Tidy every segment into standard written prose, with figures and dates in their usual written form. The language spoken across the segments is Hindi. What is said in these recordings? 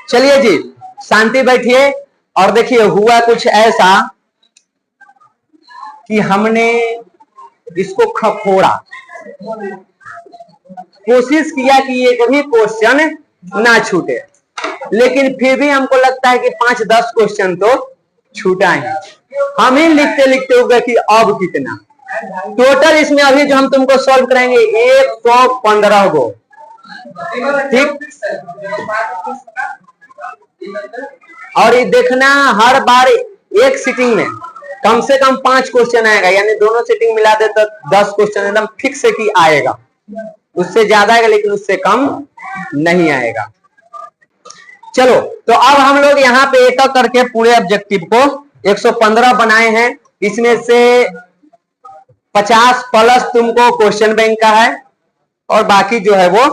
चलिए जी, शांति बैठिए और देखिए हुआ कुछ ऐसा कि हमने इसको खफोड़ा, कोशिश किया कि ये कभी क्वेश्चन ना छूटे, लेकिन फिर भी हमको लगता है कि 5-10 क्वेश्चन तो छूटा है। हम ही लिखते लिखते हो गए कि अब कितना टोटल इसमें अभी जो हम तुमको सॉल्व कराएंगे 115 गो, ठीक। और ये देखना हर बार एक सीटिंग में कम से कम 5 क्वेश्चन आएगा, यानी दोनों सीटिंग मिला दे तो 10 क्वेश्चन एकदम फिक्स है कि आएगा, उससे ज्यादा आएगा लेकिन उससे कम नहीं आएगा। चलो तो अब हम लोग यहाँ पे एक करके पूरे ऑब्जेक्टिव को 115 बनाए हैं, इसमें से 50 प्लस तुमको क्वेश्चन बैंक का है और बाकी जो है वो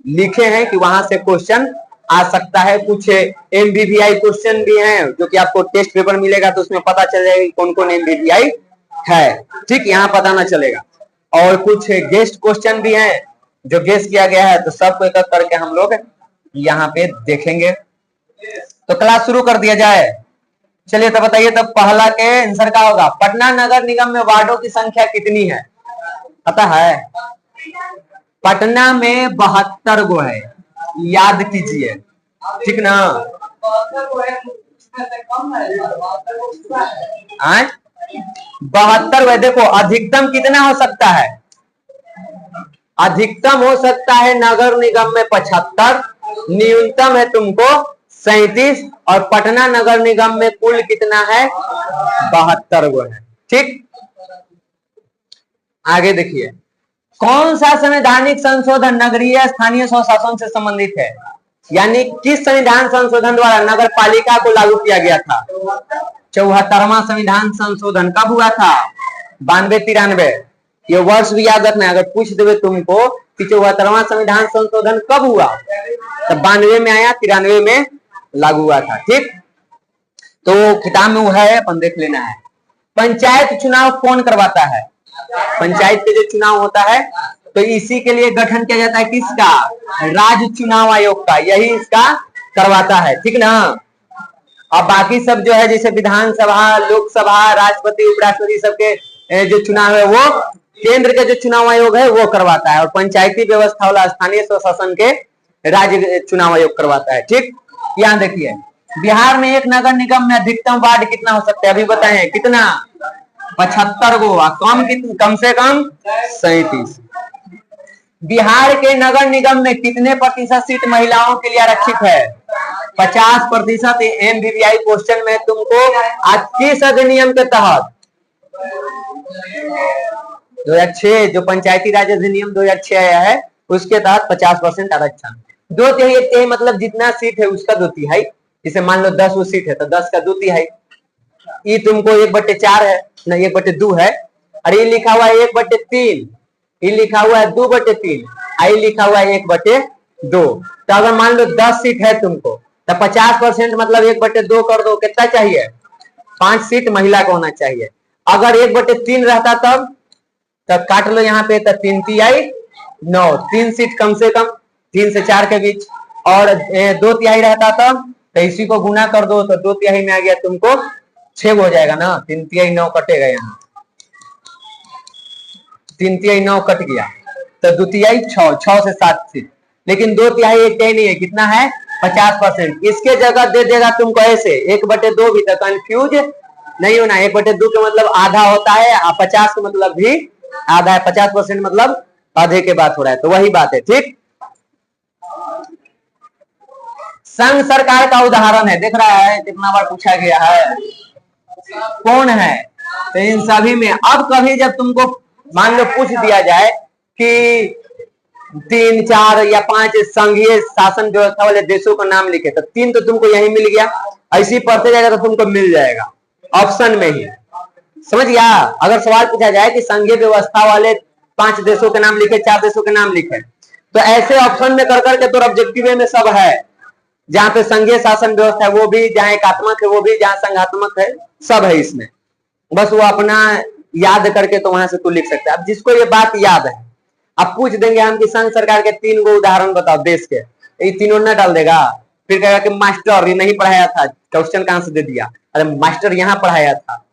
लिखे हैं कि वहां से क्वेश्चन आ सकता है। कुछ एमबीवीआई क्वेश्चन भी हैं जो कि आपको टेस्ट पेपर मिलेगा तो उसमें पता चल जाएगा कौन कौन एमबीवीआई है, ठीक, यहाँ पता ना चलेगा। और कुछ गेस्ट क्वेश्चन भी हैं जो गेस्ट किया गया है, तो सबको एक करके हम लोग यहाँ पे देखेंगे। तो क्लास शुरू कर दिया जाए। चलिए तो बताइए, तो पहला के आंसर क्या होगा? पटना नगर निगम में वार्डों की संख्या कितनी है? पता है? पटना में 72 गो है, याद कीजिए, ठीक ना। 72 है। देखो अधिकतम कितना हो सकता है? अधिकतम हो सकता है नगर निगम में 75, न्यूनतम है तुमको 37, और पटना नगर निगम में कुल कितना है? 72 गो है, ठीक। आगे देखिए, कौन सा संवैधानिक संशोधन नगरीय स्थानीय स्वशासन से संबंधित है? यानी किस संविधान संशोधन द्वारा नगर पालिका को लागू किया गया था? 74वां संविधान संशोधन कब हुआ था? 92-93। ये वर्ष भी याद रखना है, अगर पूछ देवे तुमको कि 74वां संविधान संशोधन कब हुआ, तो 92 में आया, 93 में लागू हुआ था, ठीक। तो किताब में वो है, अपन देख लेना है। पंचायत चुनाव कौन करवाता है? पंचायत के जो चुनाव होता है तो इसी के लिए गठन किया जाता है, किसका? राज्य चुनाव आयोग का, यही इसका करवाता है, ठीक ना। अब बाकी सब जो है जैसे विधानसभा, लोकसभा, राष्ट्रपति, उपराष्ट्रपति सबके जो चुनाव है वो केंद्र के जो चुनाव आयोग है वो करवाता है, और पंचायती व्यवस्था वाला स्थानीय स्वशासन के राज्य चुनाव आयोग करवाता है, ठीक। यहाँ देखिए, बिहार में एक नगर निगम में अधिकतम वार्ड कितना हो सकता है? अभी बताएं कितना? 75 गो, कम से कम 37। बिहार के नगर निगम में कितने प्रतिशत सीट महिलाओं के लिए आरक्षित है? 50%। एमबीवीआई क्वेश्चन में तुमको आज किस अधिनियम के तहत? 2006, जो पंचायती राज अधिनियम 2006 आया है उसके तहत 50% आरक्षण। 2/3 मतलब जितना सीट है उसका 2/3। जैसे मान लो 10 वो सीट है तो 10 का 2/3। ये तुमको 1/4 है ना, 1/2 है, और ये लिखा हुआ है 1/3, ये लिखा हुआ है 2/3, आई लिखा हुआ है 1/2। तो अगर मान लो 10 सीट है तुमको तो 50% मतलब 1/2 कर दो, कितना चाहिए? 5 सीट महिला को होना चाहिए। अगर 1/3 रहता तब काट लो यहाँ पे, तो 3 9, 3 सीट कम से कम 3 से 4 के बीच, और 2/3 रहता तब तो इसी को गुना कर दो तो 2/3 में आ गया तुमको 6 हो जाएगा ना, 3/3 9 कटेगा, यहाँ 3/3 9 कट गया तो 2/3 6 से 7 सीट, लेकिन 2/3 1/3 नहीं है, कितना है? 50%। इसके जगह दे देगा तुमको ऐसे 1/2 भी, तो कंफ्यूज नहीं होना। 1/2 का मतलब आधा होता है, 50 का मतलब भी आधा है, 50% मतलब आधे के बात हो रहा है, तो वही बात है, ठीक। संघ सरकार का उदाहरण है, देख रहा है कितना बार पूछा गया है, कौन है? तो इन सभी में अब कभी जब तुमको मान लो पूछ दिया जाए कि 3, 4 या 5 संघीय शासन व्यवस्था वाले देशों का नाम लिखे, तो 3 तो तुमको यही मिल गया, ऐसी पढ़ते जाएगा तो तुमको मिल जाएगा ऑप्शन में ही, समझ गया। अगर सवाल पूछा जाए कि संघीय व्यवस्था वाले 5 देशों के नाम लिखे, 4 देशों के नाम लिखे, तो ऐसे ऑप्शन में कर करके तो ऑब्जेक्टिव में सब है, जहां पे संघीय शासन व्यवस्था है वो भी, जहां एकात्मक है वो भी, जहां संघात्मक है सब है इसमें, बस वो अपना याद करके तो वहां से तू लिख सकता है। अब जिसको ये बात याद है, अब पूछ देंगे हम कि संघ सरकार के 3 गो उदाहरण बताओ देश के, ये तीनों ना डाल देगा, फिर कहेगा कि मास्टर ये नहीं पढ़ाया था, क्वेश्चन का आंसर दे दिया, अरे मास्टर यहाँ पढ़ाया था,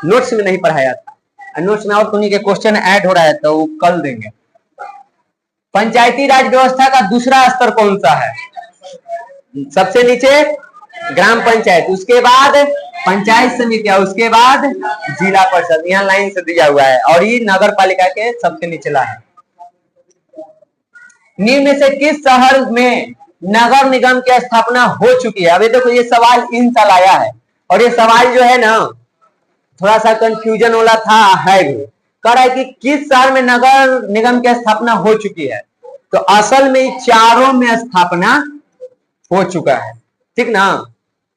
नोट्स में नहीं पढ़ाया था, नोट्स में और उन्हीं के क्वेश्चन ऐड हो रहा है तो वो कल देंगे। पंचायती राज व्यवस्था का दूसरा स्तर कौन सा है? सबसे नीचे ग्राम पंचायत, उसके बाद पंचायत समिति, उसके बाद जिला परिषद, यहाँ लाइन से दिया हुआ है, और ये नगर पालिका के सबसे निचला है। निम्न में से किस शहर में नगर निगम की स्थापना हो चुकी है? अभी देखो ये सवाल इन साल आया है, और ये सवाल जो है ना थोड़ा सा कंफ्यूजन वाला था, है भी कह रहा है कि किस शहर में नगर निगम की स्थापना हो चुकी है, तो असल में चारों में स्थापना हो चुका है, ठीक ना,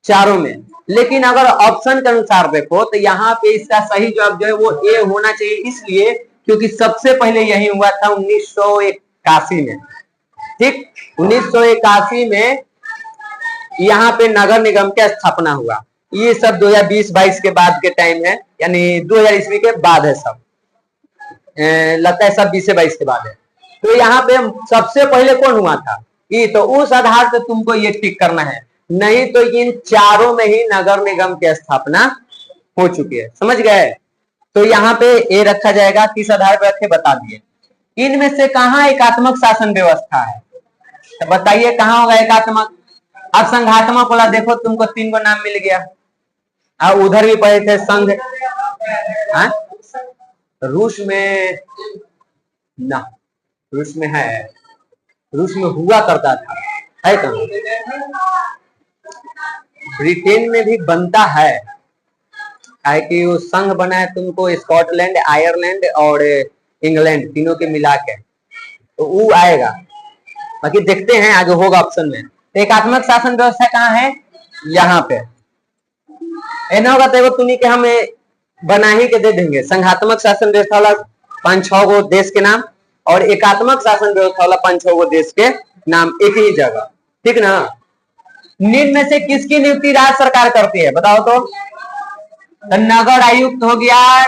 चारों में। लेकिन अगर ऑप्शन के अनुसार देखो तो यहाँ पे इसका सही जवाब जो है वो ए होना चाहिए, इसलिए क्योंकि सबसे पहले यही हुआ था 1981 में, ठीक, 1981 में यहाँ पे नगर निगम की स्थापना हुआ। ये सब 2020-22 के बाद के टाइम है, यानी 2000 ईस्वी के बाद है, सब लगता है सब 20 से 22 के बाद है। तो यहाँ पे सबसे पहले कौन हुआ था, ये तो उस आधार से तुमको ये टिक करना है, नहीं तो इन चारों में ही नगर निगम की स्थापना हो चुकी है, समझ गए। तो यहाँ पे ए रखा जाएगा, किस आधार पर रखे बता दिए। इनमें से कहाँ एकात्मक शासन व्यवस्था है, तो बताइए कहाँ होगा एकात्मक। अब संघात्मक वाला देखो, तुमको 3 गो नाम मिल गया, और उधर भी पढ़े थे संघ, रूस में ना, रूस में है, रूस में हुआ करता था, है कहाँ, ब्रिटेन में भी बनता है, है कि वो संघ बना है तुमको स्कॉटलैंड, आयरलैंड और इंग्लैंड तीनों के मिला के, तो वो आएगा, बाकी देखते हैं आगे होगा ऑप्शन में। एकात्मक शासन व्यवस्था कहाँ है, यहाँ पे ऐसा होगा तो तुम्हें के हम बना ही के दे देंगे। संघात्मक शासन व्यवस्था वाला 5-6 गो देश के नाम, और एकात्मक शासन व्यवस्था वाला 5-6 गो देश के नाम एक ही जगह, ठीक ना। निम्न में से किसकी नियुक्ति राज्य सरकार करती है, बताओ तो नगर आयुक्त हो गया,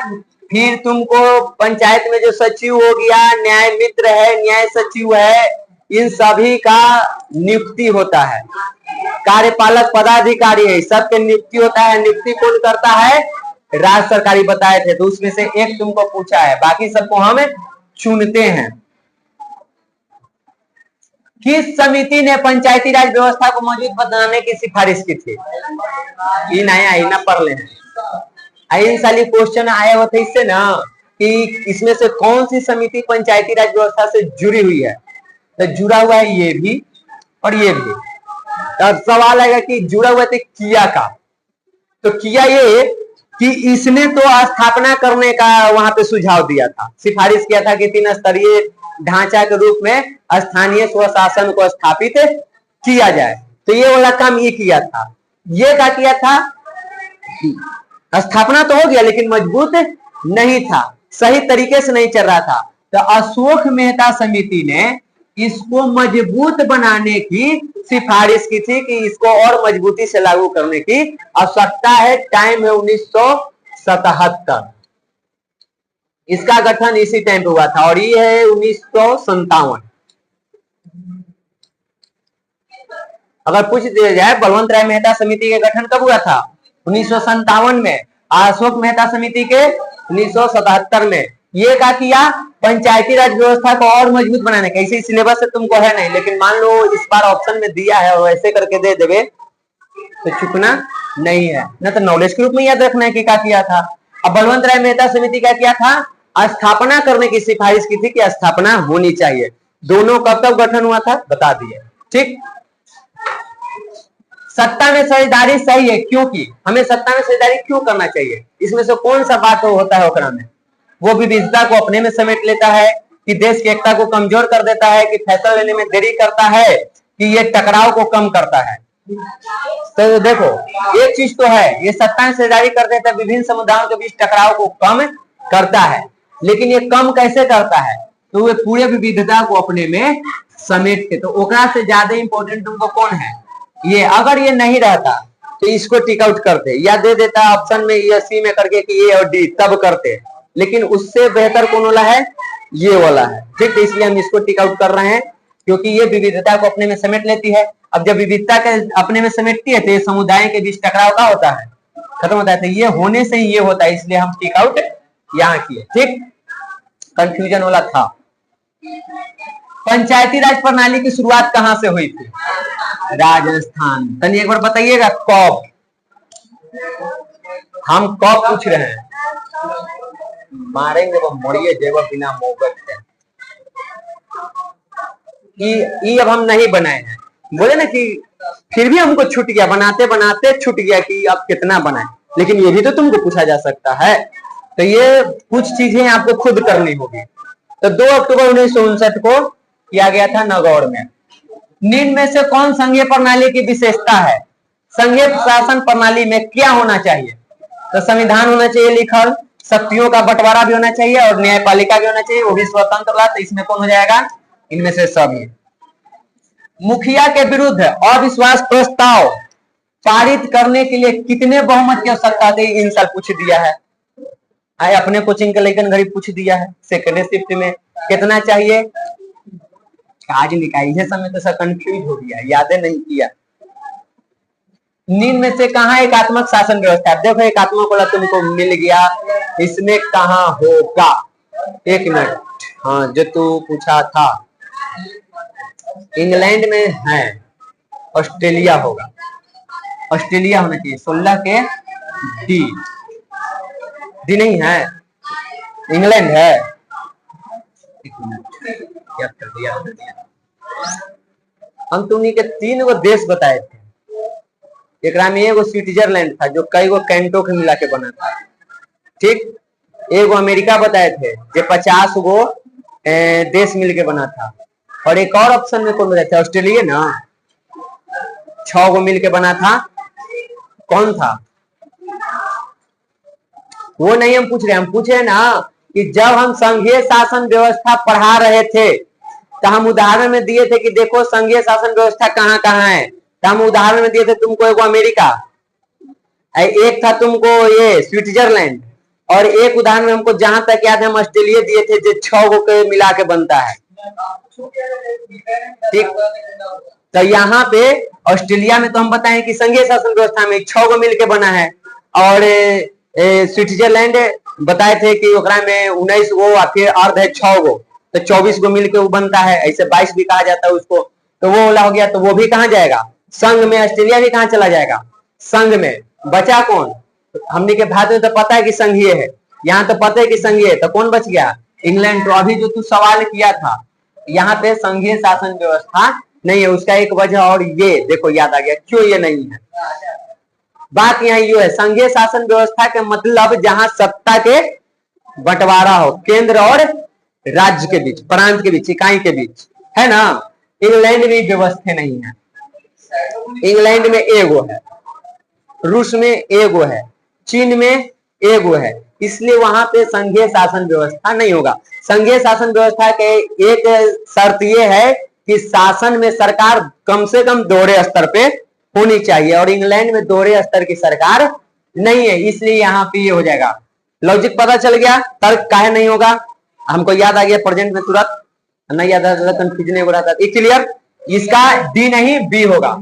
फिर तुमको पंचायत में जो सचिव हो गया, न्याय मित्र है, न्याय सचिव है, इन सभी का नियुक्ति होता है। कार्यपालक पदाधिकारी है, सबके नियुक्ति होता है। नियुक्ति कौन करता है, राज्य सरकारी बताए थे, तो उसमें से एक तुमको पूछा है, बाकी सबको हम चुनते हैं। किस समिति ने पंचायती राज व्यवस्था को मजबूत बनाने की सिफारिश की थी? ये नया है ना, पढ़ लें, इन साली क्वेश्चन आए हुए थे इससे ना कि इसमें से कौन सी समिति पंचायती राज व्यवस्था से जुड़ी हुई है, तो जुड़ा हुआ है ये भी और ये भी। तो सवाल आएगा कि जुड़ा हुआ थे किया का, तो किया ये कि इसने तो स्थापना करने का वहां पे सुझाव दिया था, सिफारिश किया था कि 3 स्तरीय ढांचा के रूप में स्थानीय स्वशासन को स्थापित किया जाए, तो ये वाला काम ये किया था। ये क्या किया था, स्थापना तो हो गया लेकिन मजबूत नहीं था, सही तरीके से नहीं चल रहा था, तो अशोक मेहता समिति ने इसको मजबूत बनाने की सिफारिश की थी कि इसको और मजबूती से लागू करने की आवश्यकता है। टाइम है 1977, इसका गठन इसी टाइम पे हुआ था, और ये है 1957। अगर पूछ दिया जाए बलवंत राय मेहता समिति के गठन कब हुआ था, 1957 में, अशोक मेहता समिति के 1977 में। ये क्या किया, पंचायती राज व्यवस्था को और मजबूत बनाने का, इसी सिलेबस से तुमको है नहीं, लेकिन मान लो इस बार ऑप्शन में दिया है और ऐसे करके दे देवे तो चुकना नहीं है, ना तो नॉलेज के रूप में याद रखना है कि क्या किया था। अब बलवंत राय मेहता समिति क्या किया था, स्थापना करने की सिफारिश की थी कि स्थापना होनी चाहिए। दोनों कब कब गठन हुआ था बता दिए, ठीक। सत्ता में साझेदारी सही है, क्योंकि हमें सत्ता में साझेदारी क्यों करना चाहिए, इसमें से कौन सा बात होता है ओकरा में, वो विविधता को अपने में समेट लेता है, कि देश की एकता को कमजोर कर देता है, कि फैसला लेने में देरी करता है, कि ये टकराव को कम करता है। तो देखो एक चीज तो है, ये सत्ता में साझेदारी कर देता है, विभिन्न समुदायों के बीच टकराव को कम करता है, लेकिन ये कम कैसे करता है, तो वे पूरे विविधता को अपने में समेट के, तो ओकरा से ज्यादा इंपॉर्टेंट तुमको कौन है, ये। अगर ये नहीं रहता तो इसको टिक आउट करते, या दे देता ऑप्शन में ये सी में करके कि ए और डी तब करते, लेकिन उससे बेहतर कौन वाला है, ये वाला है, ठीक। तो इसलिए हम इसको टिक आउट कर रहे हैं, क्योंकि ये विविधता को अपने में समेट लेती है। अब जब विविधता के अपने में समेटती है तो ये समुदाय के बीच टकराव का होता है, खत्म होता है। तो ये होने से ही ये होता है, इसलिए हम टिक आउट यहाँ किए। ठीक, कंफ्यूजन वाला था। पंचायती राज प्रणाली की शुरुआत कहां से हुई थी? राजस्थान। तनी एक बार बताइएगा कब, हम कब पूछ रहे हैं? मारेंगे वो मोड़िए जेब बिना मोहब्बत है। ये अब हम नहीं बनाए हैं, बोले ना कि फिर भी हमको छूट गया, बनाते बनाते छूट गया कि अब कितना बनाए, लेकिन ये भी तो तुमको पूछा जा सकता है। तो ये कुछ चीजें आपको खुद करनी होगी। तो 2 अक्टूबर 1959 को किया गया था नागौर में। निम्न में से कौन संघीय प्रणाली की विशेषता है? संघीय शासन प्रणाली में क्या होना चाहिए? तो संविधान होना चाहिए लिखल, शक्तियों का बंटवारा भी होना चाहिए और न्यायपालिका भी होना चाहिए, वो भी स्वतंत्र। तो इसमें कौन हो जाएगा? इनमें से सभी। मुखिया के विरुद्ध अविश्वास प्रस्ताव पारित करने के लिए कितने बहुमत की आवश्यकता थी? इन साल पूछ दिया है, आए अपने कोचिंग के लेकर घड़ी पूछ दिया है। सेकेंड शिफ्ट में कितना चाहिए? आज निकाय समय तो सब कंफ्यूज हो गया, यादें नहीं किया। निम्न में से कहाँ एकात्मक शासन व्यवस्था है? देखो एकात्मक वाला तुमको मिल गया, इसमें कहाँ होगा? 1 मिनट, हाँ जो तू पूछा था, इंग्लैंड में है, ऑस्ट्रेलिया होगा, ऑस्ट्रेलिया होना चाहिए। 16 के डी, डी नहीं है, इंग्लैंड है। एक मिनट, याद कर दिया। हम तुम्ही के 3 गो देश बताए थे, एक में एगो स्विट्जरलैंड था जो कई गो कैंटो के मिला के बना था। ठीक, एगो अमेरिका बताए थे जो 50 गो देश मिलके बना था, और एक और ऑप्शन में कौन बताए थे? ऑस्ट्रेलिया ना, 6 गो मिलके बना था। कौन था वो? नहीं हम पूछ रहे, हम पूछे ना कि जब हम संघीय शासन व्यवस्था पढ़ा रहे थे तो हम उदाहरण में दिए थे कि देखो संघीय शासन व्यवस्था कहाँ कहाँ है। तो हम उदाहरण में दिए थे तुमको एगो अमेरिका, एक था तुमको ये स्विट्जरलैंड, और एक उदाहरण में हमको जहां तक याद है हम ऑस्ट्रेलिया दिए थे जो 6 गो के मिला के बनता है। ठीक, तो यहाँ पे ऑस्ट्रेलिया में तो हम बताएं कि संघीय शासन व्यवस्था में 6 गो मिलके बना है, और स्विट्जरलैंड बताए थे कि ओकरा में 19 गो और फिर अर्ध है 6 गो, तो 24 गो मिलके वो बनता है। ऐसे 22 भी कहा जाता है उसको, तो वो वाला हो गया। तो वो भी कहाँ जाएगा? संघ में। ऑस्ट्रेलिया भी कहाँ चला जाएगा? संघ में। बचा कौन? हमने के भारत में तो पता है कि संघीय है, यहाँ तो पता है कि संघीय है, तो कौन बच गया? इंग्लैंड। तो अभी जो तू सवाल किया था, यहाँ पे संघीय शासन व्यवस्था नहीं है, उसका एक वजह और ये देखो याद आ गया क्यों ये नहीं है। बात यहाँ ये है, संघीय शासन व्यवस्था के मतलब जहां सत्ता के बंटवारा हो केंद्र और राज्य के बीच, प्रांत के बीच, इकाई के बीच, है ना। इंग्लैंड में व्यवस्था नहीं है, इंग्लैंड में एगो है, रूस में एगो है, चीन में एगो है, इसलिए वहां पे संघीय शासन व्यवस्था नहीं होगा। संघीय शासन व्यवस्था के एक शर्त यह है कि शासन में सरकार कम से कम दोहरे स्तर पे होनी चाहिए, और इंग्लैंड में दोहरे स्तर की सरकार नहीं है, इसलिए यहाँ पे ये हो जाएगा। लॉजिक पता चल गया, तर्क काहे नहीं होगा? हमको याद आ गया प्रेजेंट में तुरंत, नहीं याद आता कंफ्यूजन हो रहा था। क्लियर? इसका डी नहीं बी होगा।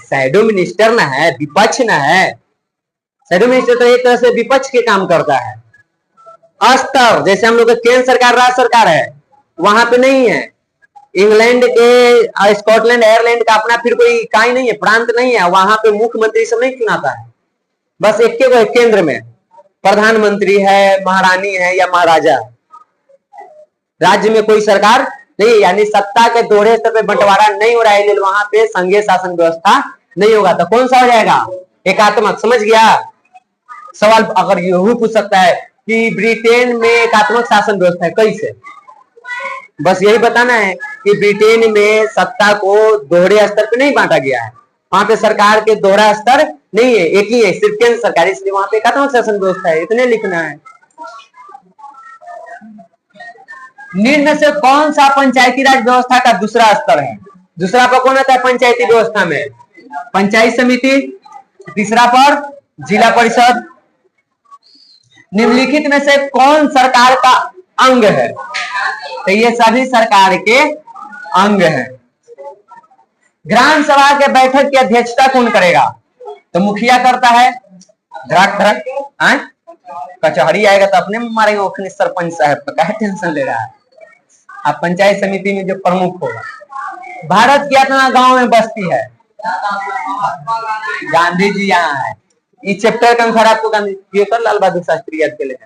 शैडो मिनिस्टर ना है, विपक्ष ना है। शैडो मिनिस्टर तो एक तरह से विपक्ष के काम करता है। अस्तर जैसे हम लोग केंद्र सरकार राज्य सरकार है, वहां पे नहीं है। इंग्लैंड के स्कॉटलैंड आयरलैंड का अपना फिर कोई इकाई नहीं है, प्रांत नहीं है, वहां पे मुख्यमंत्री सब नहीं चुनाता है, बस एक के केंद्र में प्रधानमंत्री है, महारानी है या महाराजा है। राज्य में कोई सरकार नहीं, यानी सत्ता के दोहरे स्तर पे बंटवारा नहीं हो रहा है, इसलिए वहां पे संघीय शासन व्यवस्था नहीं होगा। तो कौन सा हो जाएगा? एकात्मक। समझ गया? सवाल अगर यही पूछ सकता है कि ब्रिटेन में एकात्मक शासन व्यवस्था है, कैसे? बस यही बताना है कि ब्रिटेन में सत्ता को दोहरे स्तर पे नहीं बांटा गया है, वहां पे सरकार के दोहरा स्तर नहीं है, एक ही है, सिर्फ केंद्र सरकार, इसलिए वहां पे एकात्मक शासन व्यवस्था है। इतने लिखना है। निम्न से कौन सा पंचायती राज व्यवस्था का दूसरा स्तर है? दूसरा पर कौन आता है पंचायती व्यवस्था में? पंचायत समिति। तीसरा पर जिला परिषद। निम्नलिखित में से कौन सरकार का अंग है? तो ये सभी सरकार के अंग है। ग्राम सभा के बैठक की अध्यक्षता कौन करेगा? तो मुखिया करता है। धड़क धड़क कचहरी आएगा तो अपने में मारेंगे ओखनी सरपंच साहब पर, क्या टेंशन ले रहा है? अब पंचायत समिति में जो प्रमुख होगा। भारत की कितना गांव में बस्ती है? गांधी जी यहाँ है। इस चैप्टर के अनुसार आपको गांधी जी कर लाल बहादुर शास्त्री याद के लिए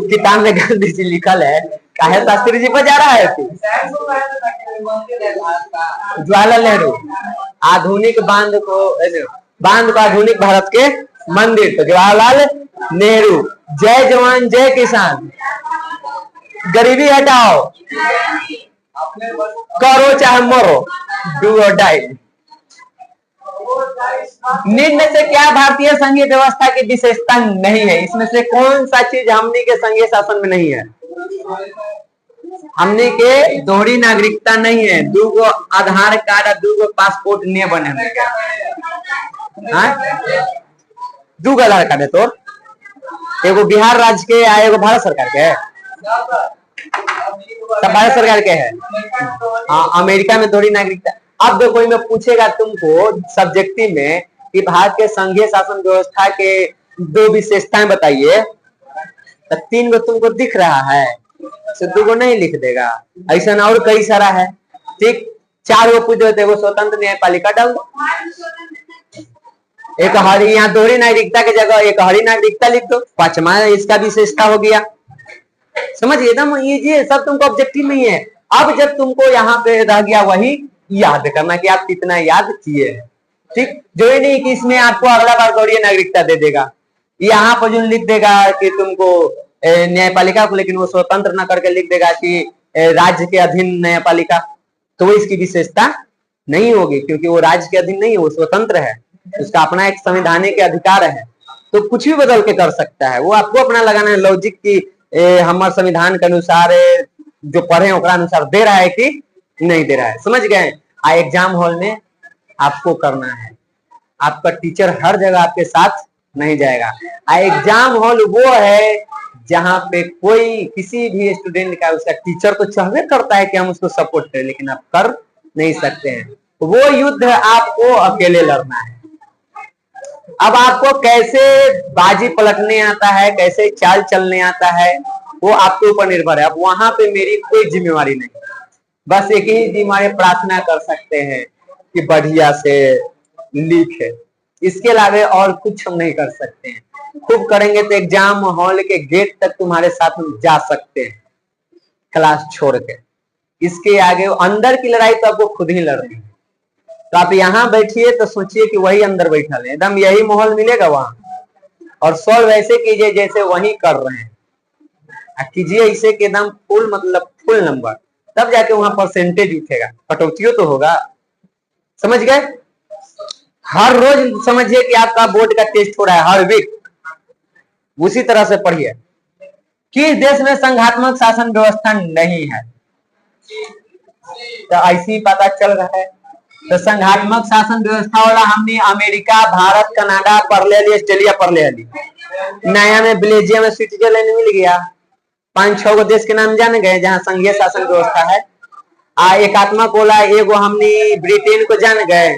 किताब में गांधी जी लिखल है, काहे शास्त्री जी पर जा रहा है? जवाहरलाल नेहरू आधुनिक बांध को आधुनिक भारत के मंदिर, तो जवाहरलाल नेहरू। जय जवान जय किसान, गरीबी हटाओ, करो चाहे मरो, डू और डाई। निम्न से क्या भारतीय संघीय व्यवस्था की विशेषता नहीं है? इसमें से कौन सा चीज हमने के संघीय शासन में नहीं है? हमने के दोहरी नागरिकता नहीं है, दूगो आधार कार्ड और दूगो पासपोर्ट नहीं बने। दूगो आधार कार्ड है तो एगो बिहार राज्य के या एगो भारत सरकार के है? सब भारत सरकार के है। अमेरिका में दोहरी नागरिकता। अब देखो मैं पूछेगा तुमको सब्जेक्टिव में कि भारत के संघीय शासन व्यवस्था के दो विशेषताएं बताइए, तो 3 गो तुमको दिख रहा है, तो 2 गो नहीं लिख देगा। ऐसा और कई सारा है, ठीक। 4 गो पूछ देते, वो स्वतंत्र न्यायपालिका डाल दो। एक हरी, यहाँ दोहरी नागरिकता की जगह एक हरी नागरिकता लिख दो। 5वां इसका विशेषता हो गया। समझिए, एकदम इजी, सब तुमको ऑब्जेक्टिव नहीं है। अब जब तुमको यहाँ पे रह गया वही याद करना कि आप कितना याद किए हैं, ठीक। जो ही नहीं कि इसमें आपको अगला बार दोहरी नागरिकता दे देगा। यहाँ पर जो लिख देगा कि तुमको न्यायपालिका को, लेकिन वो स्वतंत्र न करके लिख देगा कि राज्य के अधीन न्यायपालिका, तो वो इसकी विशेषता नहीं होगी, क्योंकि वो राज्य के अधीन नहीं है, वो स्वतंत्र है, उसका अपना एक संवैधानिक अधिकार है, तो कुछ भी बदल के कर सकता है। वो आपको अपना लगाना है लॉजिक की हमारे संविधान के अनुसार जो पढ़े अनुसार दे रहा है कि नहीं दे रहा है। समझ गए? एग्जाम हॉल में आपको करना है, आपका टीचर हर जगह आपके साथ नहीं जाएगा। एग्जाम हॉल वो है जहां पे कोई किसी भी स्टूडेंट का उसका टीचर तो चाहवे करता है कि हम उसको सपोर्ट करें, लेकिन आप कर नहीं सकते हैं। वो युद्ध आपको अकेले लड़ना है। अब आपको कैसे बाजी पलटने आता है, कैसे चाल चलने आता है, वो आपके ऊपर निर्भर है। अब वहां पे मेरी कोई जिम्मेवारी नहीं, बस एक ही जिम्मेवारी प्रार्थना कर सकते हैं कि बढ़िया से लिखे, इसके अलावा और कुछ हम नहीं कर सकते हैं। खूब करेंगे तो एग्जाम हॉल के गेट तक तुम्हारे साथ हम जा सकते हैं, क्लास छोड़ के। इसके आगे अंदर की लड़ाई तो आपको खुद ही लड़नी है। तो आप यहाँ बैठिए तो सोचिए कि वही अंदर बैठा है, एकदम यही माहौल मिलेगा वहां, और सॉल्व ऐसे कीजिए जैसे वही कर रहे हैं, कीजिए इसे कि एकदम फुल, मतलब फुल नंबर, तब जाके वहां परसेंटेज उठेगा। कटौतियों तो होगा, समझ गए? हर रोज समझिए कि आपका बोर्ड का टेस्ट हो रहा है, हर वीक, उसी तरह से पढ़िए। किस देश में संघात्मक शासन व्यवस्था नहीं है? तो ऐसी पता चल रहा है। तो संघात्मक शासन व्यवस्था वाला हमने अमेरिका, भारत, कनाडा पढ़ ले, ऑस्ट्रेलिया पढ़ ले, नया में बेल्जियम में स्विट्जरलैंड मिल गया। 5-6 गो देश के नाम जान गए जहां संघीय शासन व्यवस्था है। एकात्मक बोला, एगो हमने ब्रिटेन को जान गए,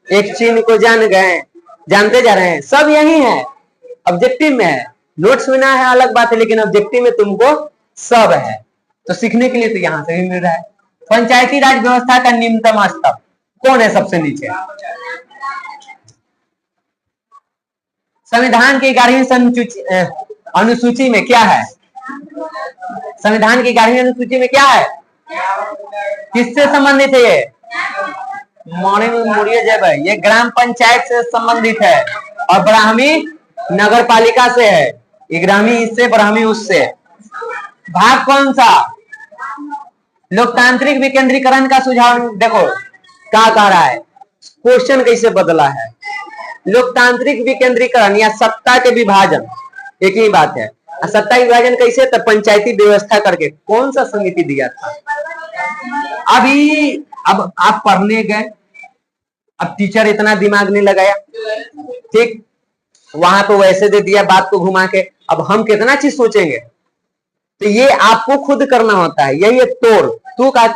एक चीन को जान गए, जानते जा रहे हैं। सब यही है, ऑब्जेक्टिव में है, नोट्स में ना है अलग बात है, लेकिन ऑब्जेक्टिव में तुमको सब है। तो सीखने के लिए तो यहाँ से भी मिल रहा है। पंचायती राज व्यवस्था का निम्नतम स्तर कौन है? सबसे नीचे संविधान की 11वीं अनुसूची में क्या है? संविधान की 11वीं अनुसूची में क्या है? किससे संबंधित है ये? ये ग्राम पंचायत से संबंधित है, और ब्राह्मी नगर पालिका से है। ग्रामी इससे, ब्राह्मी उससे। भाग कौन सा? लोकतांत्रिक विकेंद्रीकरण का सुझाव देखो क्या कह रहा है, क्वेश्चन कैसे बदला है। लोकतांत्रिक विकेंद्रीकरण या सत्ता के विभाजन एक ही बात है। सत्ता विभाजन कैसे? तो पंचायती व्यवस्था करके। कौन सा समिति दिया था? अभी अब आप पढ़ने गए, अब टीचर इतना दिमाग नहीं लगाया, ठीक, वहां तो वैसे दे दिया बात को घुमा के। अब हम कितना चीज सोचेंगे, तो ये आपको खुद करना होता है। यही एक तोड़ तू का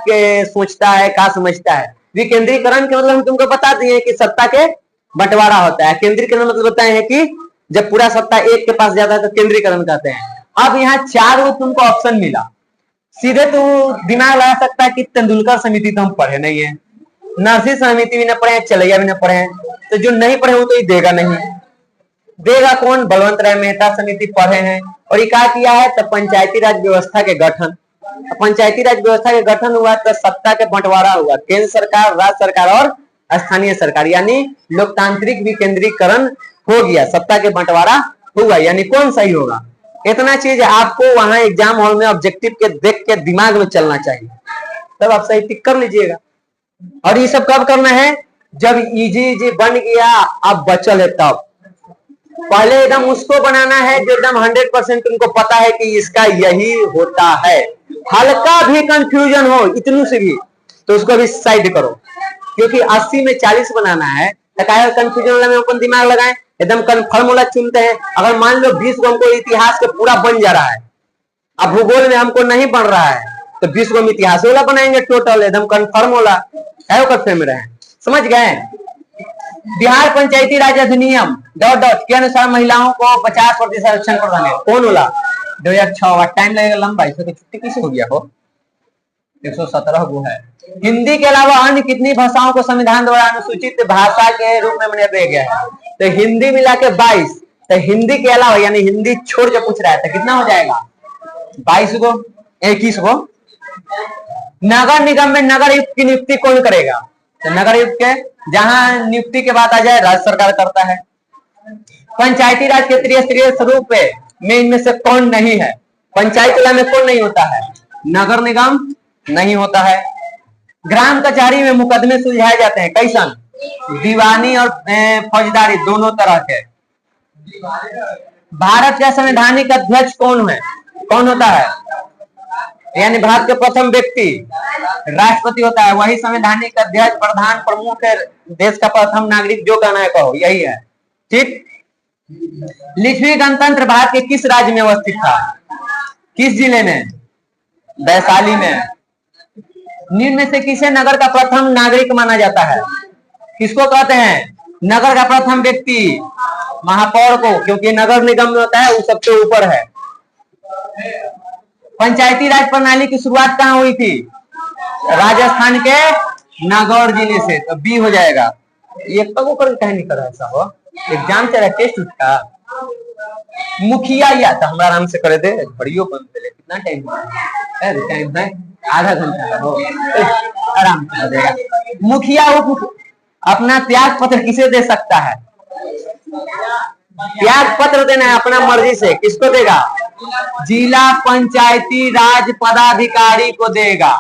सोचता है, का समझता है। विकेंद्रीकरण के मतलब हम तुमको बता दिए कि सत्ता के बंटवारा होता है। केंद्रीकरण मतलब बताए हैं कि जब पूरा सत्ता एक के पास जाता है तो केंद्रीकरण कहते हैं। अब यहाँ 4 वो तुमको ऑप्शन मिला, सीधे तू दिमाग लगा सकता है कि तेंदुलकर समिति तो हम पढ़े नहीं है, नरसिंह समिति भी न पढ़े, चलैया भी न पढ़े, तो जो नहीं पढ़े वो तो ये देगा नहीं। देगा कौन? बलवंत राय मेहता समिति पढ़े हैं। और ये क्या किया है? तो पंचायती राज व्यवस्था के गठन, पंचायती राज व्यवस्था के गठन हुआ तो सत्ता के बंटवारा हुआ, केंद्र सरकार, राज्य सरकार और स्थानीय सरकार, यानी लोकतांत्रिक विकेंद्रीकरण हो गया, सत्ता के बंटवारा हुआ। यानी कौन सही होगा? इतना चीज आपको वहां एग्जाम हॉल में ऑब्जेक्टिव के देख के दिमाग में चलना चाहिए, तब आप सही टिक कर लीजिएगा। और ये सब कब करना है? जब इजी बन गया, अब बचल है तब। पहले एकदम उसको बनाना है जो एकदम 100% तुमको पता है कि इसका यही होता है। हल्का भी कंफ्यूजन हो इतनू से भी तो उसको भी साइड करो, क्योंकि 80 में 40 बनाना है। कंफ्यूजन वाला में अपन दिमाग लगाएं, एकदम फॉर्मूला चुनते हैं। अगर मान लो 20 को हमको इतिहास के पूरा बन जा रहा है, अब भूगोल में हमको नहीं बन रहा है, तो 20 को हम इतिहास वाला बनाएंगे टोटल, एकदम कन्फर्म वाला है में रहे। समझ गए? बिहार पंचायती राज अधिनियम ... के अनुसार महिलाओं को 50% आरक्षण प्रदान है। कौन बोला? 2006। टाइम लगेगा लंबा, इससे तो छुट्टी किसी हो गया हो। 117 वो है। हिंदी के अलावा अन्य कितनी भाषाओं को संविधान द्वारा अनुसूचित भाषा के रूप में मान्यता दिया गया है? तो हिंदी मिला के 22। तो हिंदी के अलावा यानी हिंदी छोड़ के पूछ रहा है, तो कितना हो जाएगा? 22 को 21 को। नगर निगम में नगर आयुक्त की नियुक्ति कौन करेगा? तो नगर आयुक्त के जहां नियुक्ति के बाद आ जाए राज्य सरकार करता है। पंचायती राज के त्रिस्तरीय स्वरूप में इनमें से कौन नहीं है? पंचायत राज में कौन नहीं होता है? नगर निगम नहीं होता है। ग्राम कचहरी में मुकदमे सुलझाए जाते हैं कैसन? दीवानी और फौजदारी दोनों तरह के। भारत का संवैधानिक अध्यक्ष कौन है? कौन होता है? यानी भारत के प्रथम व्यक्ति राष्ट्रपति होता है, वही संवैधानिक अध्यक्ष, प्रधान, प्रमुख है, देश का प्रथम नागरिक, जो कहना है कहो, यही है। ठीक। लिच्छवी गणतंत्र भारत के किस राज्य में अवस्थित था? किस जिले में? वैशाली में। निम्न में से किसे नगर का प्रथम नागरिक माना जाता है? किसको कहते हैं नगर का प्रथम व्यक्ति? महापौर को, क्योंकि नगर निगम में होता है, वो सबसे ऊपर है। पंचायती राज प्रणाली की शुरुआत कहाँ हुई थी? राजस्थान के नागौर जिले से। तो बी हो जाएगा। ये कब ऊपर कहीं नहीं कर ऐसा हो, एग्जाम चल रहा, टेस्ट उठा मुखिया या तो हमारा आराम से करे थे, घड़ियों बंद पहले कितना टाइम है? आधा घंटा हो, आराम से कर देगा। मुखिया अपना त्याग पत्र किसे दे सकता है? त्याग पत्र देना है अपना मर्जी से, किसको देगा? जिला पंचायती राज पदाधिकारी को देगा।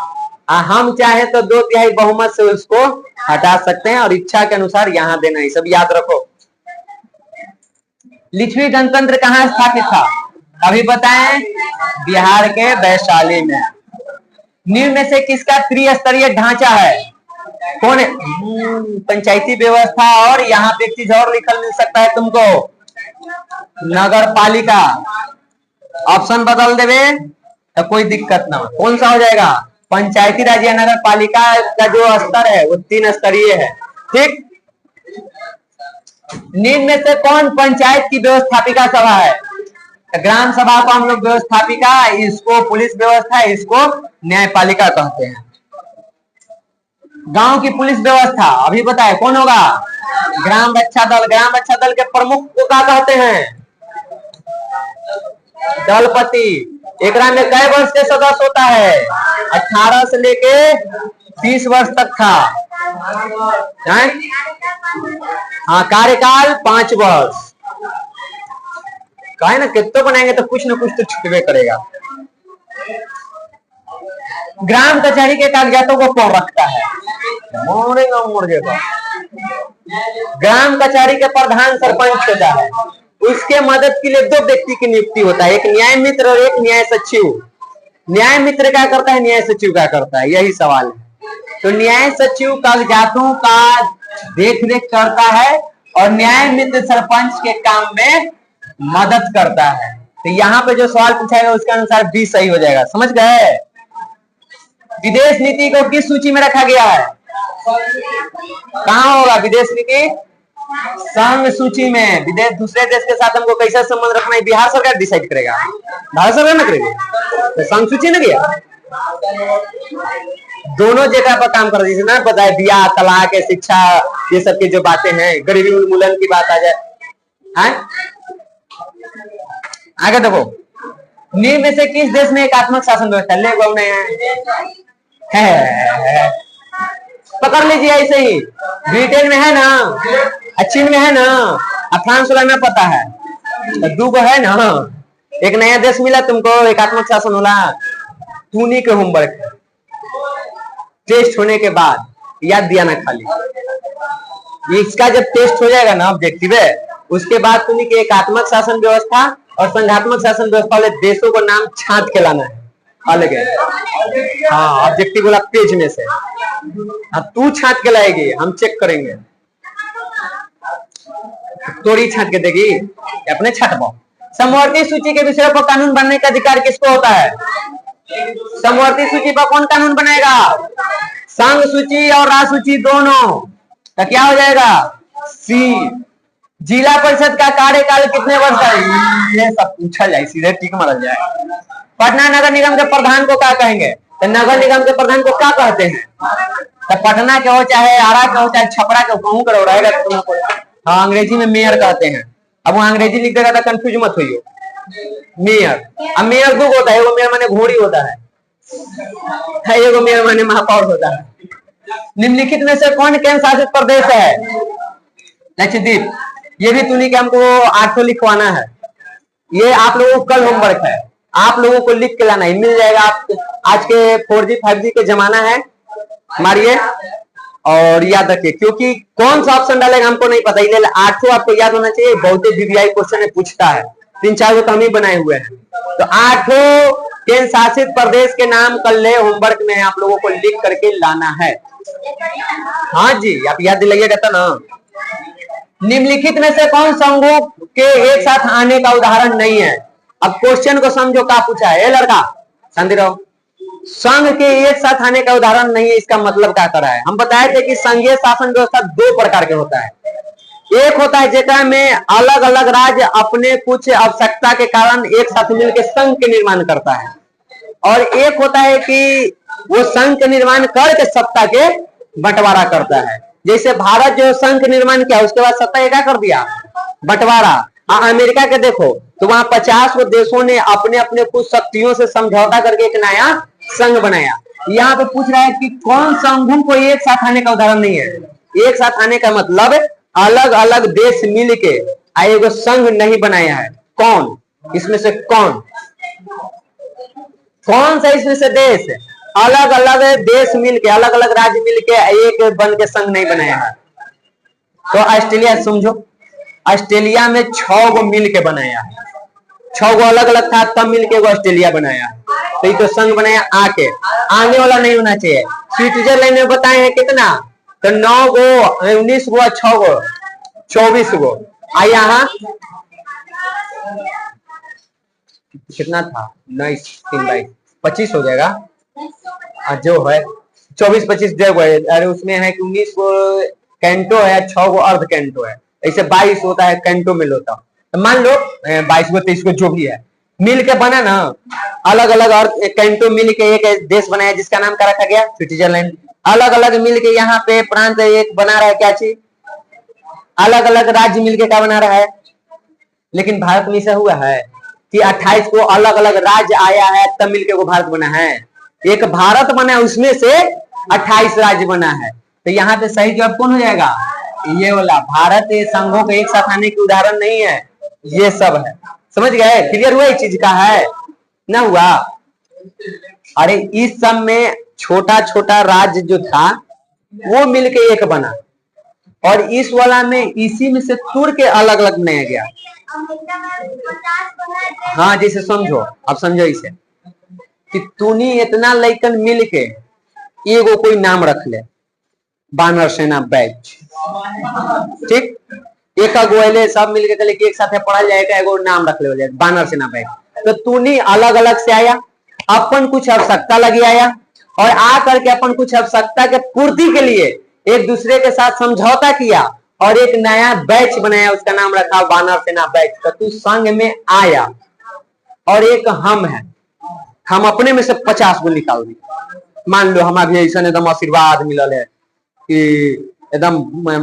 हम चाहे तो 2/3 बहुमत से उसको हटा सकते हैं और इच्छा के अनुसार यहाँ देना है, सब याद रखो। लिच्छवी गणतंत्र कहाँ स्थापित था? अभी बताएं, बिहार के वैशाली में। निम्न में से किसका त्रिस्तरीय ढांचा है? कौन है? पंचायती व्यवस्था। और यहाँ पे एक चीज और लिखल मिल सकता है तुमको, नगर पालिका। ऑप्शन बदल देवे तो कोई दिक्कत ना हो। कौन सा हो जाएगा? पंचायती राज या नगर पालिका का जो स्तर है वो 3 स्तरीय है। ठीक। निम्न में से कौन पंचायत की व्यवस्थापिका सभा है? ग्राम सभा को हम लोग व्यवस्थापिका, इसको पुलिस व्यवस्था, इसको न्यायपालिका कहते हैं। गांव की पुलिस व्यवस्था अभी बताए कौन होगा? ग्राम रक्षा दल। ग्राम रक्षा दल के प्रमुख को क्या कहते हैं? दलपति। एकरा में कई वर्ष के सदस्य होता है? 18 से लेके 30 वर्ष तक था। हाँ, कार्यकाल 5 वर्ष। कहे ना कितना बनाएंगे तो कुछ ना कुछ तो छुटवे करेगा। ग्राम कचहरी के कागजातों को कौन रखता है? मोड़ेगा मुर्गेगा। ग्राम कचहरी के प्रधान सरपंच होता है। उसके मदद के लिए 2 व्यक्ति की नियुक्ति होता है, एक न्याय मित्र और एक न्याय सचिव। न्याय मित्र क्या करता है, न्याय सचिव क्या करता है, यही सवाल है। तो न्याय सचिव कागजातों का देख रेख करता है और न्याय मित्र सरपंच के काम में मदद करता है। तो यहाँ पे जो सवाल पूछाएगा उसके अनुसार बी सही हो जाएगा। समझ गए? विदेश नीति को किस सूची में रखा गया है? कहाँ होगा विदेश नीति? संघ सूची में। विदेश दूसरे देश के साथ हमको कैसा संबंध रखना है बिहार सरकार डिसाइड करेगा। भारत सरकार ना करेगी तो संघ सूची ना गया। दोनों जगह पर काम कर रही ना, पता है ब्याह तलाक शिक्षा ये सब की जो बातें हैं, गरीबी उन्मूलन की बात आ जाए। आगे देखो, निम्न में से किस देश में एकात्मक शासन व्यवस्था ले गौने है? पकड़ लीजिए ऐसे ही। ब्रिटेन में है ना, चीन में है ना, फ्रांस वाला में पता है, तो दो को है ना। एक नया देश मिला तुमको एकात्मक शासन होला, तूनी के होमवर्क टेस्ट होने के बाद याद दिया ना खाली। इसका जब टेस्ट हो जाएगा ना ऑब्जेक्टिव है, उसके बाद तूनी के एकात्मक शासन व्यवस्था और संघात्मक शासन व्यवस्था वाले देशों को नाम छांट के लाना है अलग है। हाँ, ऑब्जेक्टिव वाला पेज में से तू छांट के लाएगी, हम चेक करेंगे। तोड़ी छांट के देगी अपने छाटबो। समवर्ती सूची के विषय पर कानून बनने का अधिकार किसको होता है? समवर्ती सूची पर कौन कानून बनाएगा? संघ सूची और राज्य सूची दोनों का क्या हो जाएगा? सी। जिला परिषद का कार्यकाल कितने वर्ष का है? ये सब पूछा जाए, सीधे टिक मारा जाए। पटना नगर निगम के प्रधान को क्या कहेंगे? तो नगर निगम के प्रधान को क्या कहते हैं? तो पटना के हो चाहे आरा के हो चाहे छपरा के कहूं करो रहेगा तुमको। हाँ, अंग्रेजी में मेयर कहते हैं। अब वो अंग्रेजी लिख देगा तो कंफ्यूज मत होइयो। मेयर, अब मेयर दो होता है, वो मेयर माने घोड़ी होता है, एगो मेयर माने महापौर होता है। निम्नलिखित में से कौन केंद्र शासित प्रदेश है? लक्षद्वीप। ये भी तूने के हमको 800 लिखवाना है। ये आप लोगों को कल होमवर्क है, आप लोगों को लिख के लाना है, मिल जाएगा। आप आज के 4G 5G के जमाना है, मारिए और याद रखिए, क्योंकि कौन सा ऑप्शन डालेगा हमको नहीं पता। इसलिए 800 आपको याद होना चाहिए। बहुत VVI क्वेश्चन में पूछता है, 3-4 को हम ही बनाए हुए हैं। तो 8 केंद्र शासित प्रदेश के नाम कल ले होमवर्क में आप लोगों को लिख करके लाना है। हाँ जी, आप याद दिलाइएगा तो ना। निम्नलिखित में से कौन संघों के एक साथ आने का उदाहरण नहीं है? अब क्वेश्चन को समझो, क्या पूछा है? लड़का शांति रहो। संघ के एक साथ आने का उदाहरण नहीं है, इसका मतलब क्या कर रहा है? हम बताए थे कि संघीय शासन व्यवस्था 2 प्रकार के होता है। एक होता है जेकरा में अलग अलग राज्य अपने कुछ आवश्यकता के कारण एक साथ मिलकर संघ के निर्माण करता है, और एक होता है कि वो संघ के निर्माण करके सत्ता के बंटवारा करता है। जैसे भारत जो संघ के निर्माण किया, उसके बाद सत्ता क्या कर दिया? बंटवारा। अमेरिका के देखो तो वहां 50 को देशों ने अपने अपने कुछ शक्तियों से समझौता करके एक नया संघ बनाया। यहाँ पे पूछ रहा है कि कौन संघों को एक साथ आने का उदाहरण नहीं है? एक साथ आने का मतलब अलग अलग देश मिल के एगो संघ नहीं बनाया है। कौन? इसमें से कौन सा इसमें से देश अलग अलग देश मिलके, अलग अलग राज्य मिलके एक बन के संघ नहीं बनाया है? तो ऑस्ट्रेलिया समझो, ऑस्ट्रेलिया में 6 गो मिल के बनाया है। 6 गो अलग अलग था तब मिलके वो ऑस्ट्रेलिया बनाया है। तो ये तो संघ बनाया आके, आने वाला नहीं होना चाहिए। स्विट्जरलैंड में बताए हैं कितना? तो 9 गो 19 गो 6 गो 24 गो। यहाँ कितना था? 19 3 22 25 हो जाएगा। जो है 24-25 जगह है। अरे उसमें है कि 19 गो कैंटो है, 6 गो अर्ध कैंटो है, ऐसे 22 होता है कैंटो मिल होता। तो मान लो 22 गो 23 गो जो भी है मिल के बना ना, अलग अलग अर्ध कैंटो मिल के एक देश बनाया जिसका नाम क्या रखा गया? स्विट्जरलैंड। अलग अलग मिल के यहाँ पे प्रांत एक बना रहा है, क्या चीज? अलग अलग राज्य मिलके क्या बना रहा है? लेकिन भारत में ऐसा हुआ है कि 28 को अलग अलग राज्य आया है तब मिलके वो भारत बना है। एक भारत बना है, उसमें से 28 राज्य बना है। तो यहाँ पे सही जवाब कौन हो जाएगा? ये वाला। भारत संघों के एक साथ आने की उदाहरण नहीं है, ये सब है। समझ गए? क्लियर हुआ? इस चीज का है ना? हुआ? अरे इस सब में छोटा छोटा राज्य जो था वो मिलके एक बना, और इस वाला में इसी में से तुर के अलग अलग बनाया गया। हाँ, जैसे समझो, अब समझो इसे कि तूनी इतना लइकन मिल के एगो कोई नाम रख ले, बानर सेना बैच, ठीक? एक गोयले सब मिलके कहले कि एक साथ पढ़ल जाएगा, एगो नाम रख ले जाए बानर सेना बैठ। तो तूनी अलग अलग से आया, अपन कुछ आवश्यकता लगी आया, और आ करके अपन कुछ आवश्यकता के पूर्ति के लिए एक दूसरे के साथ समझौता किया और एक नया बैच बनाया, उसका नाम रखा बानर सेना बैच। तो तू संघ में आया और एक हम है, हम अपने में से 50 गो निकाल दी। मान लो हमारा भी ऐसा एकदम आशीर्वाद मिलल है कि एकदम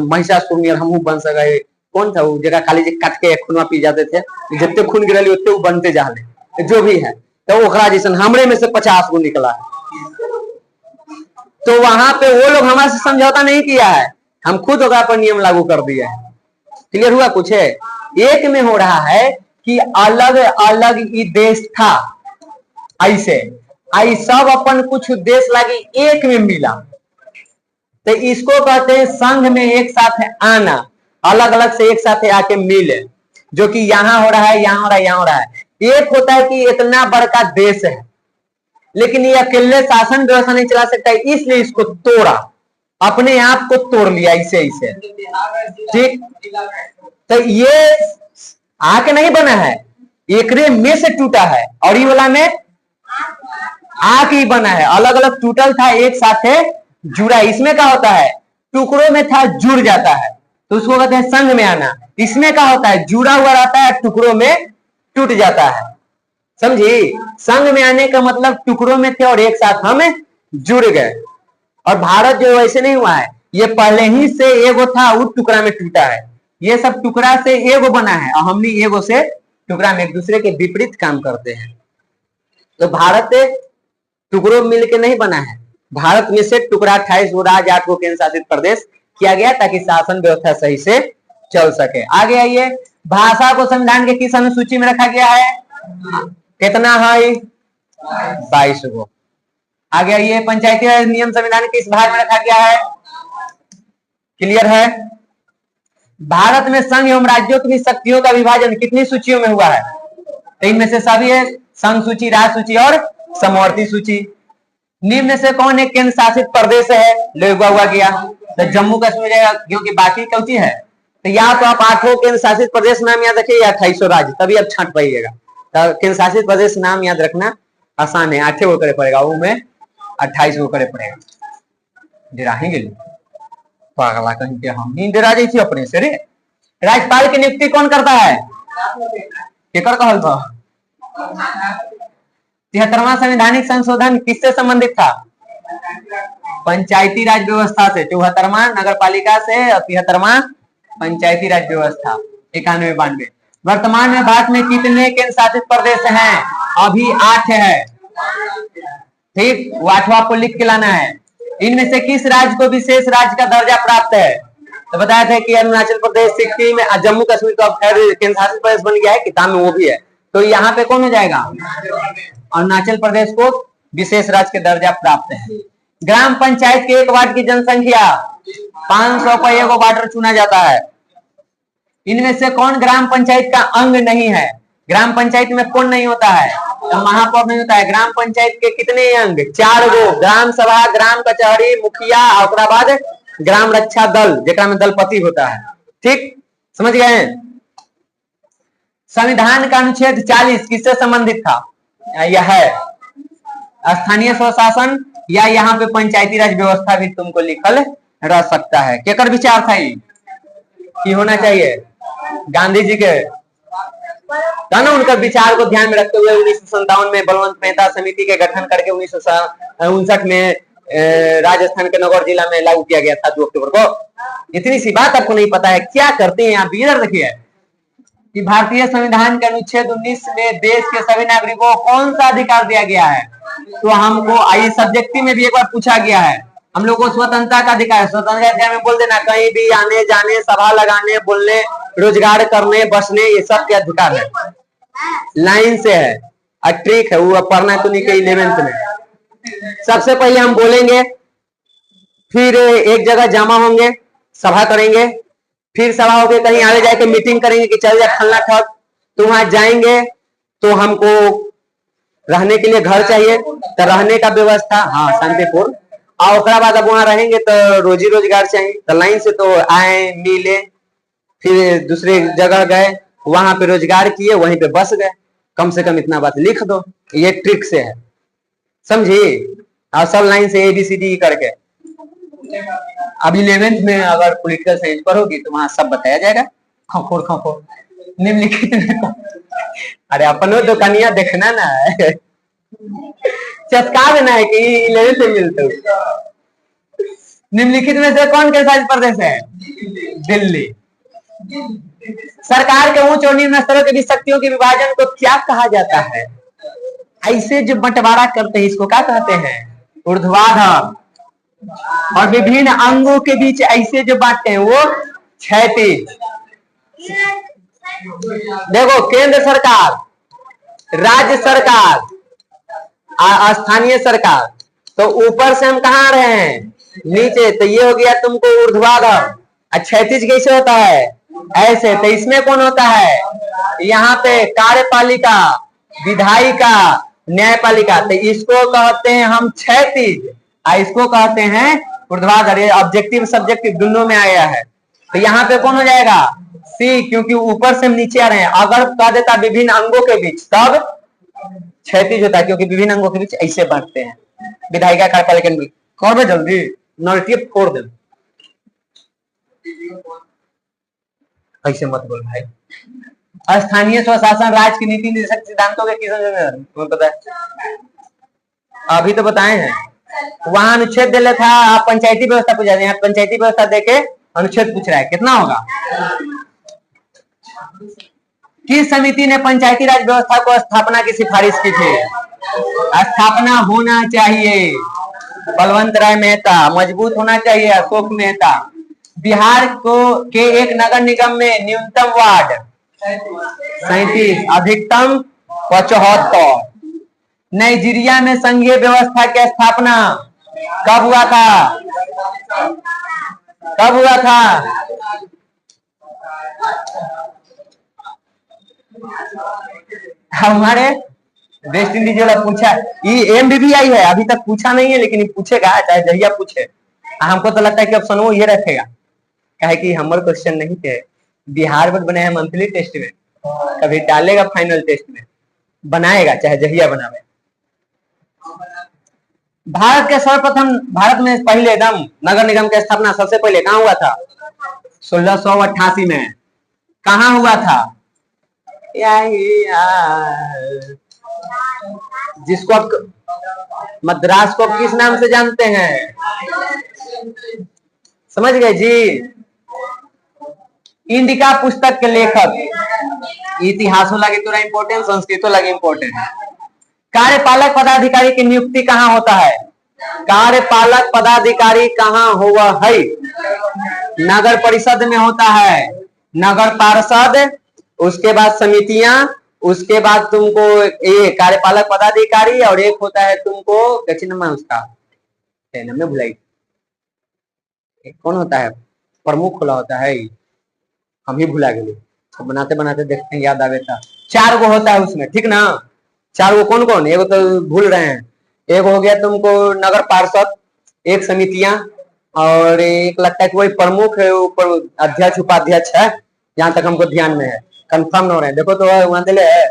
महिषासुर नियर हमहू बन सके। कौन था वो जगह खाली काट के खूनवा पी जाते थे, जितने खून गिरली उतने वो बनते जा रहे, जो भी है। तो ओकरा जैसन हमरे में से 50 गो निकला है। तो वहां पे वो लोग हमारे से समझौता नहीं किया है, हम खुद ओकरा पर नियम लागू कर दिया है। क्लियर हुआ? कुछ है एक में हो रहा है कि अलग अलग ये देश था, ऐसे आई सब अपन कुछ उद्देश्य लगी एक में मिला, तो इसको कहते हैं संघ में एक साथ आना, अलग अलग से एक साथ आके मिले, जो कि यहाँ हो रहा है, यहाँ हो रहा है, यहाँ हो रहा है। एक होता है कि इतना बड़का देश है लेकिन ये अकेले शासन व्यवस्था नहीं चला सकता, इसलिए इसको तोड़ा, अपने आप को तोड़ लिया ऐसे ऐसे। ठीक, तो ये आके नहीं बना है, एकरे में से टूटा है, और ये वाला में आके ही बना है। अलग अलग टूटल था, एक साथ जुड़ा। इसमें क्या होता है, टुकड़ों में था जुड़ जाता है, तो उसको कहते हैं संघ में आना। इसमें क्या होता है, जुड़ा हुआ रहता है, टुकड़ों में टूट जाता है। समझी? संघ में आने का मतलब टुकड़ों में थे और एक साथ हम जुड़ गए। और भारत जो वैसे नहीं हुआ है, ये पहले ही से एगो था, वो टुकड़ा में टूटा है। ये सब टुकड़ा से एगो बना है और हमने एगो से टुकड़ा में एक दूसरे के विपरीत काम करते हैं। तो भारत टुकड़ों में मिलकर नहीं बना है, भारत में से टुकड़ा 28 गो राज्य, 8 गो केंद्र शासित प्रदेश किया गया ताकि शासन व्यवस्था सही से चल सके। आगे आइए, भाषा को संविधान के किस अनुसूची में रखा गया है? कितना है? 22 गो। आगे आइए, पंचायती राज नियम संविधान के किस भाग में रखा गया है? क्लियर है? भारत में संघ एवं राज्यों की शक्तियों का विभाजन कितनी सूचियों में हुआ है? इनमें से सभी है, संघ सूची, राज सूची और समवर्ती सूची। निम्न से कौन एक केंद्र शासित प्रदेश है? हुआ गया तो जम्मू कश्मीर है, क्योंकि बाकी कौची है। तो या तो आप 8 केंद्र शासित प्रदेश नाम याद रखिए या 28 राज्य, तभी आप छांट पाइएगा। तो केंद्र शासित प्रदेश नाम याद रखना आसान है, 8 गो करे पड़ेगा, वो में 28 गो करे पड़ेगा। डराएंगे पागला कहीं के, हम ही डरा जाइए अपने से रे। राज्यपाल की नियुक्ति कौन करता है? केकर कहल था? 73वां संवैधानिक संशोधन किससे संबंधित था? पंचायती राज व्यवस्था से। 74वां नगर पालिका से और 73वां पंचायती राज व्यवस्था। 91, 92। वर्तमान में भारत में कितने केंद्र शासित प्रदेश हैं? अभी 8 है। ठीक, वो 8वां आपको लिख के लाना है। इनमें से किस राज्य को विशेष राज्य का दर्जा प्राप्त है? तो बताया था कि अरुणाचल प्रदेश, सिक्किम, जम्मू कश्मीर तो अब खैर केंद्र शासित प्रदेश बन गया है, किताब में वो भी है। तो यहाँ पे कौन हो जाएगा? अरुणाचल प्रदेश को विशेष राज्य के दर्जा प्राप्त है। ग्राम पंचायत के एक वार्ड की जनसंख्या 500 पर एगो वार्ड चुना जाता है। इनमें से कौन ग्राम पंचायत का अंग नहीं है? ग्राम पंचायत में कौन नहीं होता है? तो महापौर नहीं होता है। ग्राम पंचायत के कितने अंग? 4 गो। ग्राम सभा, ग्राम कचहरी, मुखिया, और बाद ग्राम रक्षा दल, जेकरा में दलपति होता है। ठीक, समझ गए? संविधान का अनुच्छेद 40 किससे संबंधित था? यह है स्थानीय स्वशासन, या यहाँ पे पंचायती राज व्यवस्था भी तुमको लिखल रह सकता है। केकर विचार था ये होना चाहिए? गांधी जी के था ना। उनका विचार को ध्यान में रखते हुए 1957 में बलवंत मेहता समिति के गठन करके 1959 में राजस्थान के नगौर जिला में लागू किया गया था 2 अक्टूबर को। इतनी सी बात आपको नहीं पता है, क्या करते हैं आप? इधर देखिए कि भारतीय संविधान के अनुच्छेद 19 में देश के सभी नागरिकों को कौन सा अधिकार दिया गया है? तो हमको आई सब्जेक्टिव में भी एक बार पूछा गया है, हम लोग को स्वतंत्रता का अधिकार है। स्वतंत्रता अधिकार में बोल देना, कहीं भी आने जाने, सभा लगाने, बोलने, रोजगार करने, बसने, ये सब के अधिकार है। लाइन से है और ट्रिक है, वो पढ़ना तो नहीं के 11th में। सबसे पहले हम बोलेंगे, फिर एक जगह जमा होंगे, सभा करेंगे, फिर सभा होके कहीं आगे जाके मीटिंग करेंगे कि चल जा फलना ठग, तो वहां जाएंगे तो हमको रहने के लिए घर चाहिए, तो रहने का व्यवस्था, हाँ शांतिपूर्ण, और बाद अब वहां रहेंगे तो रोजी रोजगार चाहिए। तो लाइन से तो आए, मिले, फिर दूसरे जगह गए, वहां पे रोजगार किए, वहीं पे बस गए। कम से कम इतना बात लिख दो, ये ट्रिक से है, समझी। और सब लाइन से ABCD करके। अब 11th में अगर पॉलिटिकल साइंस पढ़ोगी तो वहां सब बताया जाएगा, खखोर खखोर निम्नलिखित में। अरे अपनो तो कनिया देखना ना है, चटका देना है कि 11th में मिलते हो। निम्नलिखित में से कौन केंद्रशासित प्रदेश है? दिल्ली। सरकार के उच्च और निम्न स्तरों के बीच शक्तियों के विभाजन को क्या कहा जाता है? ऐसे जो बंटवारा करते हैं इसको क्या कहते हैं? ऊर्ध्वाधर। और विभिन्न अंगों के बीच ऐसे जो बांटते हैं वो क्षैतिज। देखो, केंद्र सरकार, राज्य सरकार, स्थानीय सरकार, तो ऊपर से हम कहाँ आ रहे हैं? नीचे। तो ये हो गया तुमको ऊर्ध्वाधर। क्षैतिज कैसे होता है? ऐसे। तो इसमें कौन होता है? यहाँ पे कार्यपालिका, विधायिका, न्यायपालिका। तो इसको कहते हैं हम क्षैतिज, इसको कहते हैं ऊर्ध्वाधर। ये ऑब्जेक्टिव सब्जेक्टिव दोनों में आया है। तो यहाँ पे कौन हो जाएगा? सी, क्योंकि ऊपर से हम नीचे आ रहे हैं। अगर कह देता विभिन्न अंगों के बीच, तब क्षैतिज होता है, क्योंकि विभिन्न अंगों के बीच ऐसे बांटते हैं। विधायिका, कार्यपालिका, कर दे जल्दी, नलटी फोड़ दे। ऐसे मत बोल भाई। स्थानीय स्वशासन राज्य की नीति निर्देशक सिद्धांतों के किस तुम्हें पता है? अभी तो बताए हैं। वहां अनुच्छेद दे था, आप पंचायती व्यवस्था पूछा, यहाँ पंचायती व्यवस्था देके अनुच्छेद पूछ रहा है, कितना होगा? किस समिति ने पंचायती राज व्यवस्था को स्थापना की सिफारिश की थी? स्थापना होना चाहिए बलवंत राय मेहता, मजबूत होना चाहिए अशोक मेहता। बिहार को के एक नगर निगम में न्यूनतम वार्ड 37, अधिकतम 75। नाइजीरिया में संघीय व्यवस्था की स्थापना कब हुआ था? कब हुआ था? हमारे वेस्ट इंडीज वाला पूछा, ये MBBI है, अभी तक पूछा नहीं है, लेकिन पूछेगा, चाहे जहिया पूछे। हमको तो लगता है कि ऑप्शन वो ये रखेगा, कहे कि हमारे क्वेश्चन नहीं थे। बिहार बोर्ड बनाया मंथली टेस्ट में, कभी डालेगा फाइनल टेस्ट में, बनाएगा चाहे जहिया बनावे। भारत के सर्वप्रथम, भारत में पहले एकदम नगर निगम की स्थापना सबसे पहले कहाँ हुआ था? 1688 में। कहाँ हुआ था? जिसको आप मद्रास को किस नाम से जानते हैं? समझ गए जी? इंडिका पुस्तक के लेखक। इतिहासों लगे थोड़ा इंपोर्टेंट, संस्कृतों लगे इंपोर्टेंट। कार्यपालक पदाधिकारी की नियुक्ति कहाँ होता है? कार्यपालक पदाधिकारी कहाँ हुआ है? नगर परिषद में होता है। नगर पार्षद, उसके बाद समितियां, उसके बाद तुमको ये कार्यपालक पदाधिकारी, और एक होता है तुमको उसका में भुलाई कौन होता है? प्रमुख खुला होता है, हम ही भुला गए। तो बनाते बनाते देखते हैं याद आवे था। 4 गो होता है उसमें, ठीक ना? 4 गो कौन कौन? एगो तो भूल रहे हैं। एक हो गया तुमको नगर पार्षद, एक समितियां, और एक लगता है कि वही प्रमुख है, ऊपर अध्यक्ष उपाध्यक्ष है, जहां तक हमको ध्यान में है। कंफर्म हो रहे हैं, देखो तो वहां दिले है,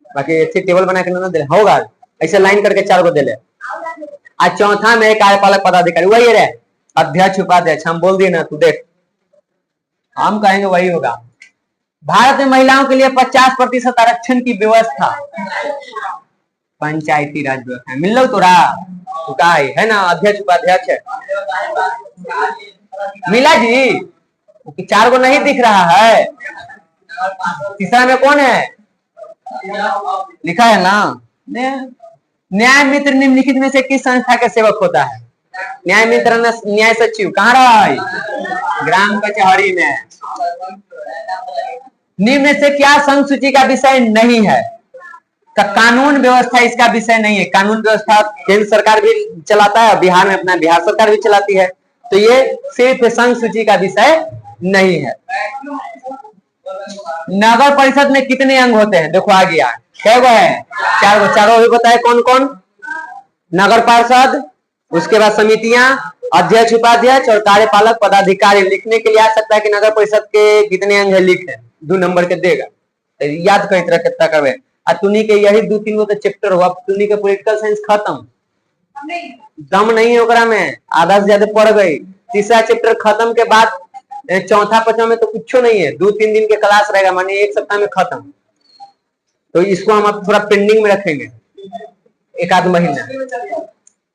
बाकी ऐसे टेबल बना के ना दिले होगा, ऐसे लाइन करके 4 गो दिले। आज चौथा में कार्यपालक पदाधिकारी, वही रहे अध्यक्ष उपाध्यक्ष, हम बोल दिए ना, तू देख, हम कहेंगे वही होगा। भारत में महिलाओं के लिए 50% आरक्षण की व्यवस्था पंचायती राज व्यवस्था मिल लो तो रहा है ना? अध्यक्ष उपाध्यक्ष है, मिला जी? 4 गो नहीं दिख रहा है। तीसरा में कौन है? लिखा है ना? न्याय मित्र निम्नलिखित में से किस संस्था के सेवक होता है? न्याय मित्र न्याय सचिव कहाँ रहा है? ग्राम कचहरी में। निम्न से क्या संघ सूची का विषय नहीं है? का कानून व्यवस्था इसका विषय नहीं है। कानून व्यवस्था केंद्र सरकार भी चलाता है, बिहार में अपना बिहार सरकार भी चलाती है, तो ये सिर्फ संघ सूची का विषय नहीं है। नगर परिषद में कितने अंग होते हैं? देखो आ गया, क्या है? 4 गो। 4 भी बताए कौन कौन? नगर पार्षद, उसके बाद समितियां, अध्यक्ष, उपाध्यक्ष और कार्यपालक पदाधिकारी लिखने के लिए आ सकता है कि नगर परिषद के कितने अंग है, लिख है 2 नंबर के देगा, तो याद कई तरह कितना करवे। आ तुनी के यही 2-3 गो तो चैप्टर हुआ, तुनी के पॉलिटिकल साइंस खत्म, दम नहीं है ओकरा में, आधा से ज्यादा पढ़ गई। तीसरा चैप्टर खत्म के बाद चौथा 5वां में तो कुछ नहीं है, 2-3 दिन के क्लास रहेगा, मानी 1 सप्ताह में खत्म। तो इसको हम अब थोड़ा पेंडिंग में रखेंगे 1 आध महीना।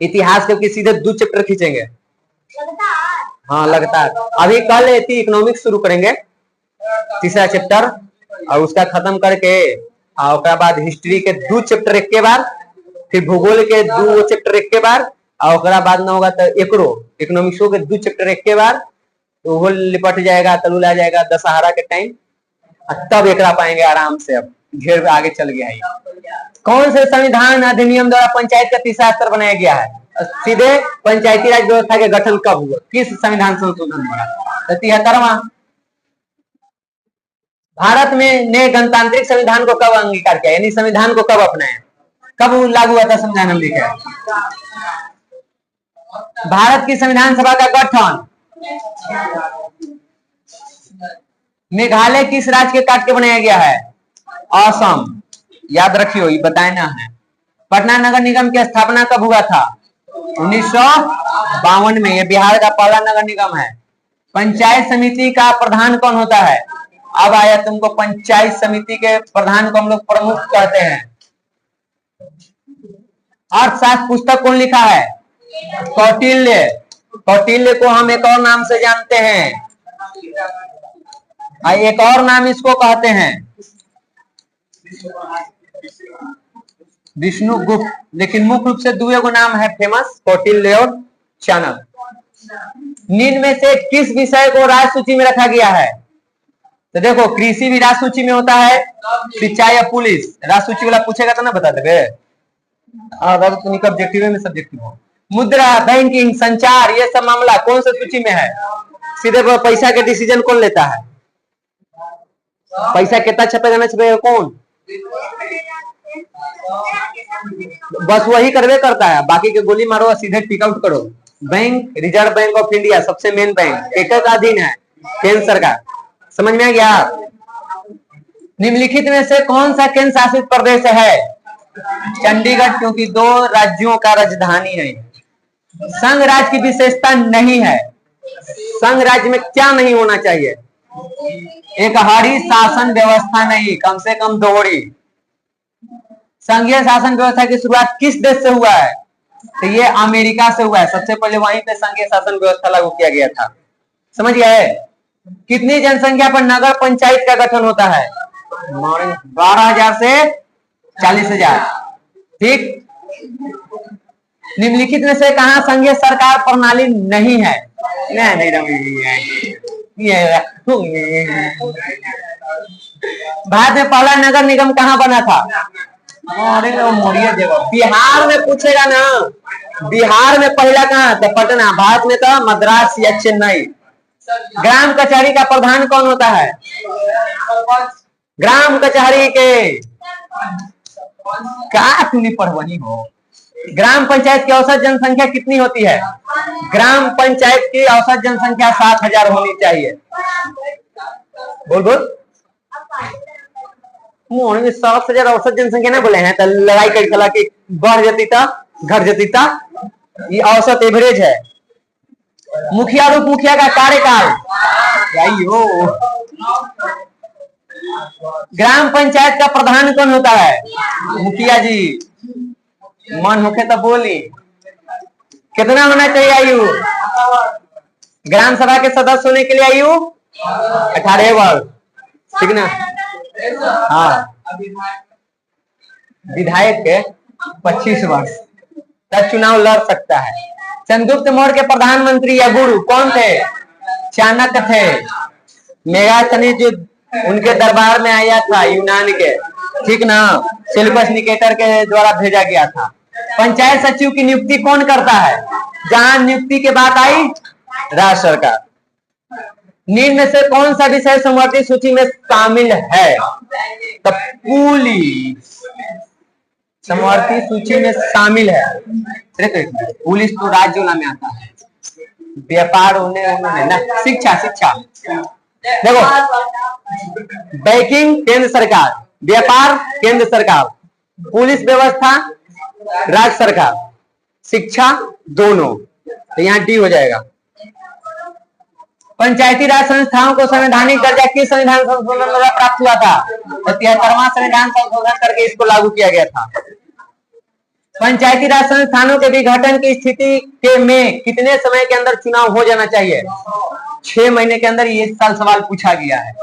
इतिहास के सीधे 2 चैप्टर खींचेंगे, हाँ लगातार। अभी कल इकोनॉमिक्स शुरू करेंगे, तीसरा चैप्टर, और उसका खत्म करके और उसके बाद हिस्ट्री के 2 चैप्टर एक के बार, फिर भूगोल के 2 चैप्टर एक के बार, और उसके बाद न होगा तो एकरो इकोनॉमिक्स के 2 चैप्टर एक के बार, तो वो लिपट जाएगा, तलुल आ जाएगा दशहरा के टाइम, तब एकरा पाएंगे आराम से। अब ढेर आगे चल गया है। कौन से संविधान अधिनियम द्वारा पंचायत का तीसरा स्तर बनाया गया है? सीधे पंचायती राज व्यवस्था के गठन कब हुआ, किस संविधान संशोधन द्वारा? 73वां। भारत में ने गणतांत्रिक संविधान को कब अंगीकार किया, यानी संविधान को कब अपनाया, कब लागू हुआ था संविधान? हम लिखा है भारत की संविधान सभा का गठन मेघालय किस राज्य के काट के बनाया गया है? असम। याद रखियो, ये बताना है। पटना नगर निगम की स्थापना कब हुआ था? 1952 में। ये बिहार का पहला नगर निगम है। पंचायत समिति का प्रधान कौन होता है? अब आया तुमको, पंचायत समिति के प्रधान को हम लोग प्रमुख कहते हैं। अर्थशास्त्र पुस्तक कौन लिखा है? कौटिल्य। कौटिल्य को हम एक और नाम से जानते हैं, एक और नाम इसको कहते हैं विष्णुगुप्त, लेकिन मुख्य रूप से 2 गो नाम है फेमस, कौटिल्य और चाणक्य। निम्न में से किस विषय को राज्य सूची में रखा गया है? तो देखो, कृषि भी राज्य सूची में होता है, शिक्षा या पुलिस राज्य सूची वाला पूछेगा तो ना बता देवे, ऑब्जेक्टिव में सब्जेक्टिव हो। मुद्रा, बैंकिंग, संचार, ये सब मामला कौन सा सूची में है? सीधे पैसा के डिसीजन कौन लेता है? पैसा कितना छपेगा ना छपेगा कौन? बस वही करवे करता है, बाकी के गोली मारो और सीधे टिक आउट करो। Bank, reserve bank of India सबसे मेन बैंक, केकर का अधीन है? केंद्र सरकार। समझ में आ गया? निम्नलिखित में से कौन सा केंद्र शासित प्रदेश है? चंडीगढ़, क्योंकि 2 राज्यों का राजधानी है। संघ राज्य की विशेषता नहीं है। संघ राज्य में क्या नहीं होना चाहिए? एक हरी शासन व्यवस्था नहीं, कम से कम दोहरी। संघीय शासन व्यवस्था की शुरुआत किस देश से हुआ है? तो ये अमेरिका से हुआ है। सबसे पहले वहीं पे संघीय शासन व्यवस्था लागू किया गया था। समझ गए? कितनी जनसंख्या पर नगर पंचायत का गठन होता है? 12,000 से 40,000। ठीक। निम्नलिखित में से कहां संघीय सरकार प्रणाली नहीं है? भारत में पहला नगर निगम कहां बना था? बिहार में पूछेगा ना, बिहार में पहला कहां था? पटना। भारत में तो मद्रास या चेन्नई। ग्राम कचहरी का प्रधान कौन होता है? ग्राम कचहरी के क्या तुनी पढ़वनी हो? ग्राम पंचायत की औसत जनसंख्या कितनी होती है? ग्राम पंचायत की औसत जनसंख्या 7,000 होनी चाहिए। बोल बोल। 7,000 औसत जनसंख्या ना बोले हैं तो लड़ाई कर चला कि बढ़ जाती था घट जाती था, ये औसत एवरेज है। मुखिया और उप मुखिया का कार्यकाल ग्राम पंचायत का प्रधान कौन होता है? मुखिया जी। मन होके तो बोली। कितना होना चाहिए आयु? ग्राम सभा के सदस्य होने के लिए आयु 18 वर्ष, ठीक ना? हाँ। विधायक के 25 वर्ष तक चुनाव लड़ सकता है। चंद्रगुप्त मौर्य के प्रधानमंत्री या गुरु कौन थे? चाणक्य थे। मेगास्थनीज जो उनके दरबार में आया था यूनान के, ठीक ना? सिलबस निकेटर के द्वारा भेजा गया था। पंचायत सचिव की नियुक्ति कौन करता है? जहां नियुक्ति की बात आई, राज्य सरकार। निम्न में से कौन सा विषय समवर्ती सूची में शामिल है? तो पुलिस समवर्ती सूची में शामिल है। पुलिस तो राज्यों में आता है। व्यापार उन्होंने ना, शिक्षा शिक्षा देखो, बैंकिंग केंद्र सरकार, व्यापार केंद्र सरकार, पुलिस व्यवस्था राज्य सरकार, शिक्षा दोनों, तो यहाँ डी हो जाएगा। पंचायती राज संस्थाओं को संवैधानिक दर्जा किस संविधान संशोधन द्वारा प्राप्त हुआ था? तो 73वां संविधान संशोधन करके इसको लागू किया गया था। पंचायती राज संस्थानों के विघटन की स्थिति के में कितने समय के अंदर चुनाव हो जाना चाहिए? 6 महीने के अंदर। ये साल सवाल पूछा गया है।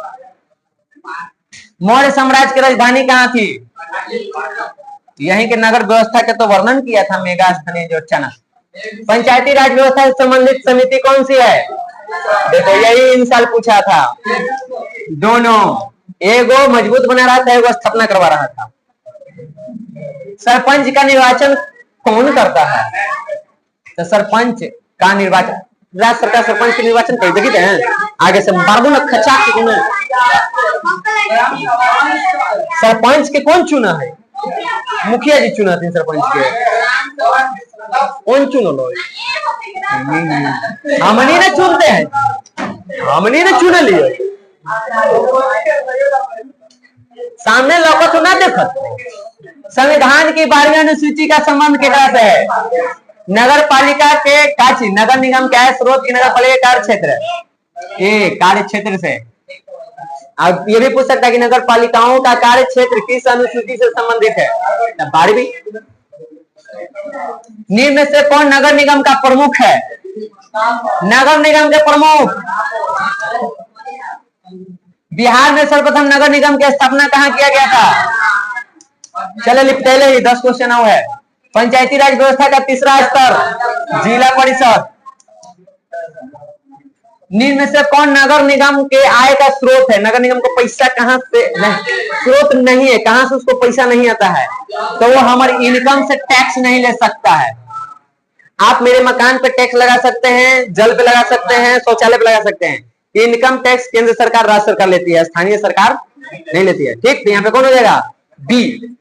मौर्य साम्राज्य की राजधानी कहाँ थी? यहीं के नगर व्यवस्था के तो वर्णन किया था मेगास्थनीय जो चाणक्य। पंचायती राज व्यवस्था से संबंधित समिति कौन सी है? देखो यही इन साल पूछा था। दोनों, एगो मजबूत बना रहा था, एगो स्थापना करवा रहा था। सरपंच का निर्वाचन कौन करता है? तो सरपंच का निर्वाचन राज्य सरकार सरपंच के निर्वाचन कर देगी हैं। आगे से बाबू न खचा सरपंच के कौन चुना है? मुखिया जी चुना थे सरपंच के। कौन चुनो लो? हमनी ने चुनते हैं, हमनी ने चुन लिए। सामने लौका तो ना देखत। संविधान की 12वीं अनुसूची का संबंध केकरा से है? नगर पालिका के काची, नगर निगम क्या है? स्रोत की नगर पालिका कार्य क्षेत्र, ये कार्य क्षेत्र से। अब ये भी पूछ सकता है कि नगर पालिकाओं का कार्य क्षेत्र किस अनुसूची से संबंधित है? 12वीं। निम्न में से कौन नगर निगम का प्रमुख है? नगर निगम के प्रमुख। बिहार में सर्वप्रथम नगर निगम की स्थापना कहाँ किया गया था? चले लिपटेले ही 10 क्वेश्चन है। पंचायती राज व्यवस्था का तीसरा स्तर जिला परिषद। निम्न में से कौन नगर निगम के आय का स्रोत है? नगर निगम को पैसा कहाँ से नहीं, स्रोत नहीं है, कहां से उसको पैसा नहीं आता है, तो वो हमारे इनकम से टैक्स नहीं ले सकता है। आप मेरे मकान पे टैक्स लगा सकते हैं, जल पे लगा सकते हैं, शौचालय पे लगा सकते हैं। इनकम टैक्स केंद्र सरकार राज्य सरकार लेती है, स्थानीय सरकार नहीं लेती है। ठीक, तो यहाँ पे कौन हो जाएगा? बी।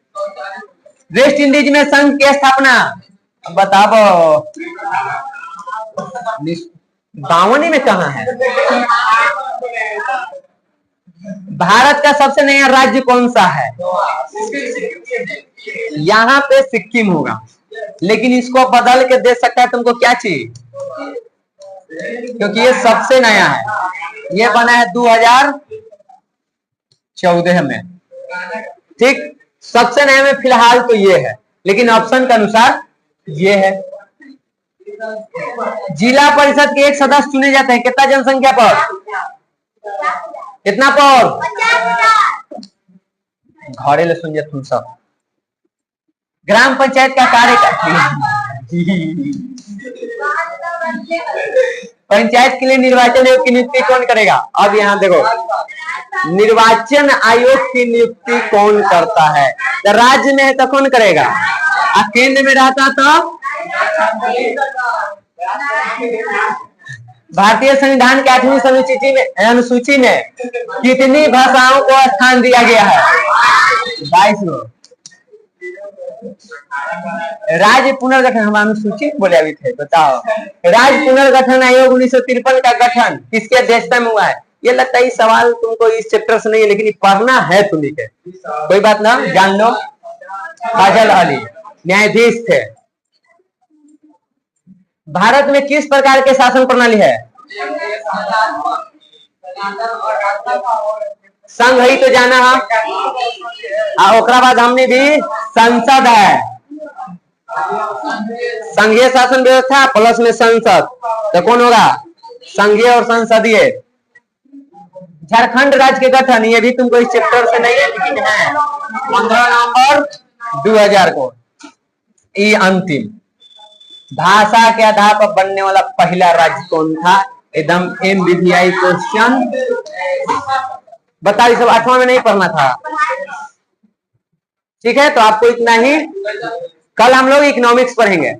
वेस्ट इंडीज में संघ की स्थापना बताओ 52 में कहा है? भारत का सबसे नया राज्य कौन सा है? यहाँ पे सिक्किम होगा, लेकिन इसको बदल के दे सकता है तुमको क्या चाहिए, क्योंकि ये सबसे नया है। ये बना है 2014 में। ठीक, सबसे नया में फिलहाल तो ये है, लेकिन ऑप्शन के अनुसार ये है। जिला परिषद के एक सदस्य चुने जाते हैं कितना जनसंख्या पर? कितना पर? घरे ले सुन तुम सब। ग्राम पंचायत का कार्य पंचायत के लिए निर्वाचन आयोग की नियुक्ति कौन करेगा? अब यहाँ देखो, निर्वाचन आयोग की नियुक्ति कौन करता है? तो राज्य में है तो कौन करेगा, और केंद्र में रहता तो भारतीय संविधान के 8वीं अनुसूची में कितनी भाषाओं को स्थान दिया गया है? 22। राज्य पुनर्गठन, हम अनुसूची बोले अभी थे, बताओ। राज्य पुनर्गठन आयोग 1953 का गठन किसकी अध्यक्षता में हुआ है? ये लगता है सवाल तुमको इस चैप्टर से नहीं है, लेकिन पढ़ना है तुम्हें के, कोई बात ना, जान लो। फजल अली न्यायाधीश थे। भारत में किस प्रकार के शासन प्रणाली है? संघ ही तो जाना है, ओकरा बाद हमने भी संसद है, संघीय शासन व्यवस्था प्लस में संसद, तो कौन होगा? संघीय और संसदीय। झारखंड राज्य के गठन, ये भी तुमको इस चैप्टर से नहीं है, लेकिन है 15 नवंबर 2000 को। ये अंतिम भाषा के आधार पर बनने वाला पहला राज्य कौन था? एकदम MBBI क्वेश्चन। बताइए, सब 8वां में नहीं पढ़ना था। ठीक है, तो आपको इतना ही। कल हम लोग इकोनॉमिक्स पढ़ेंगे।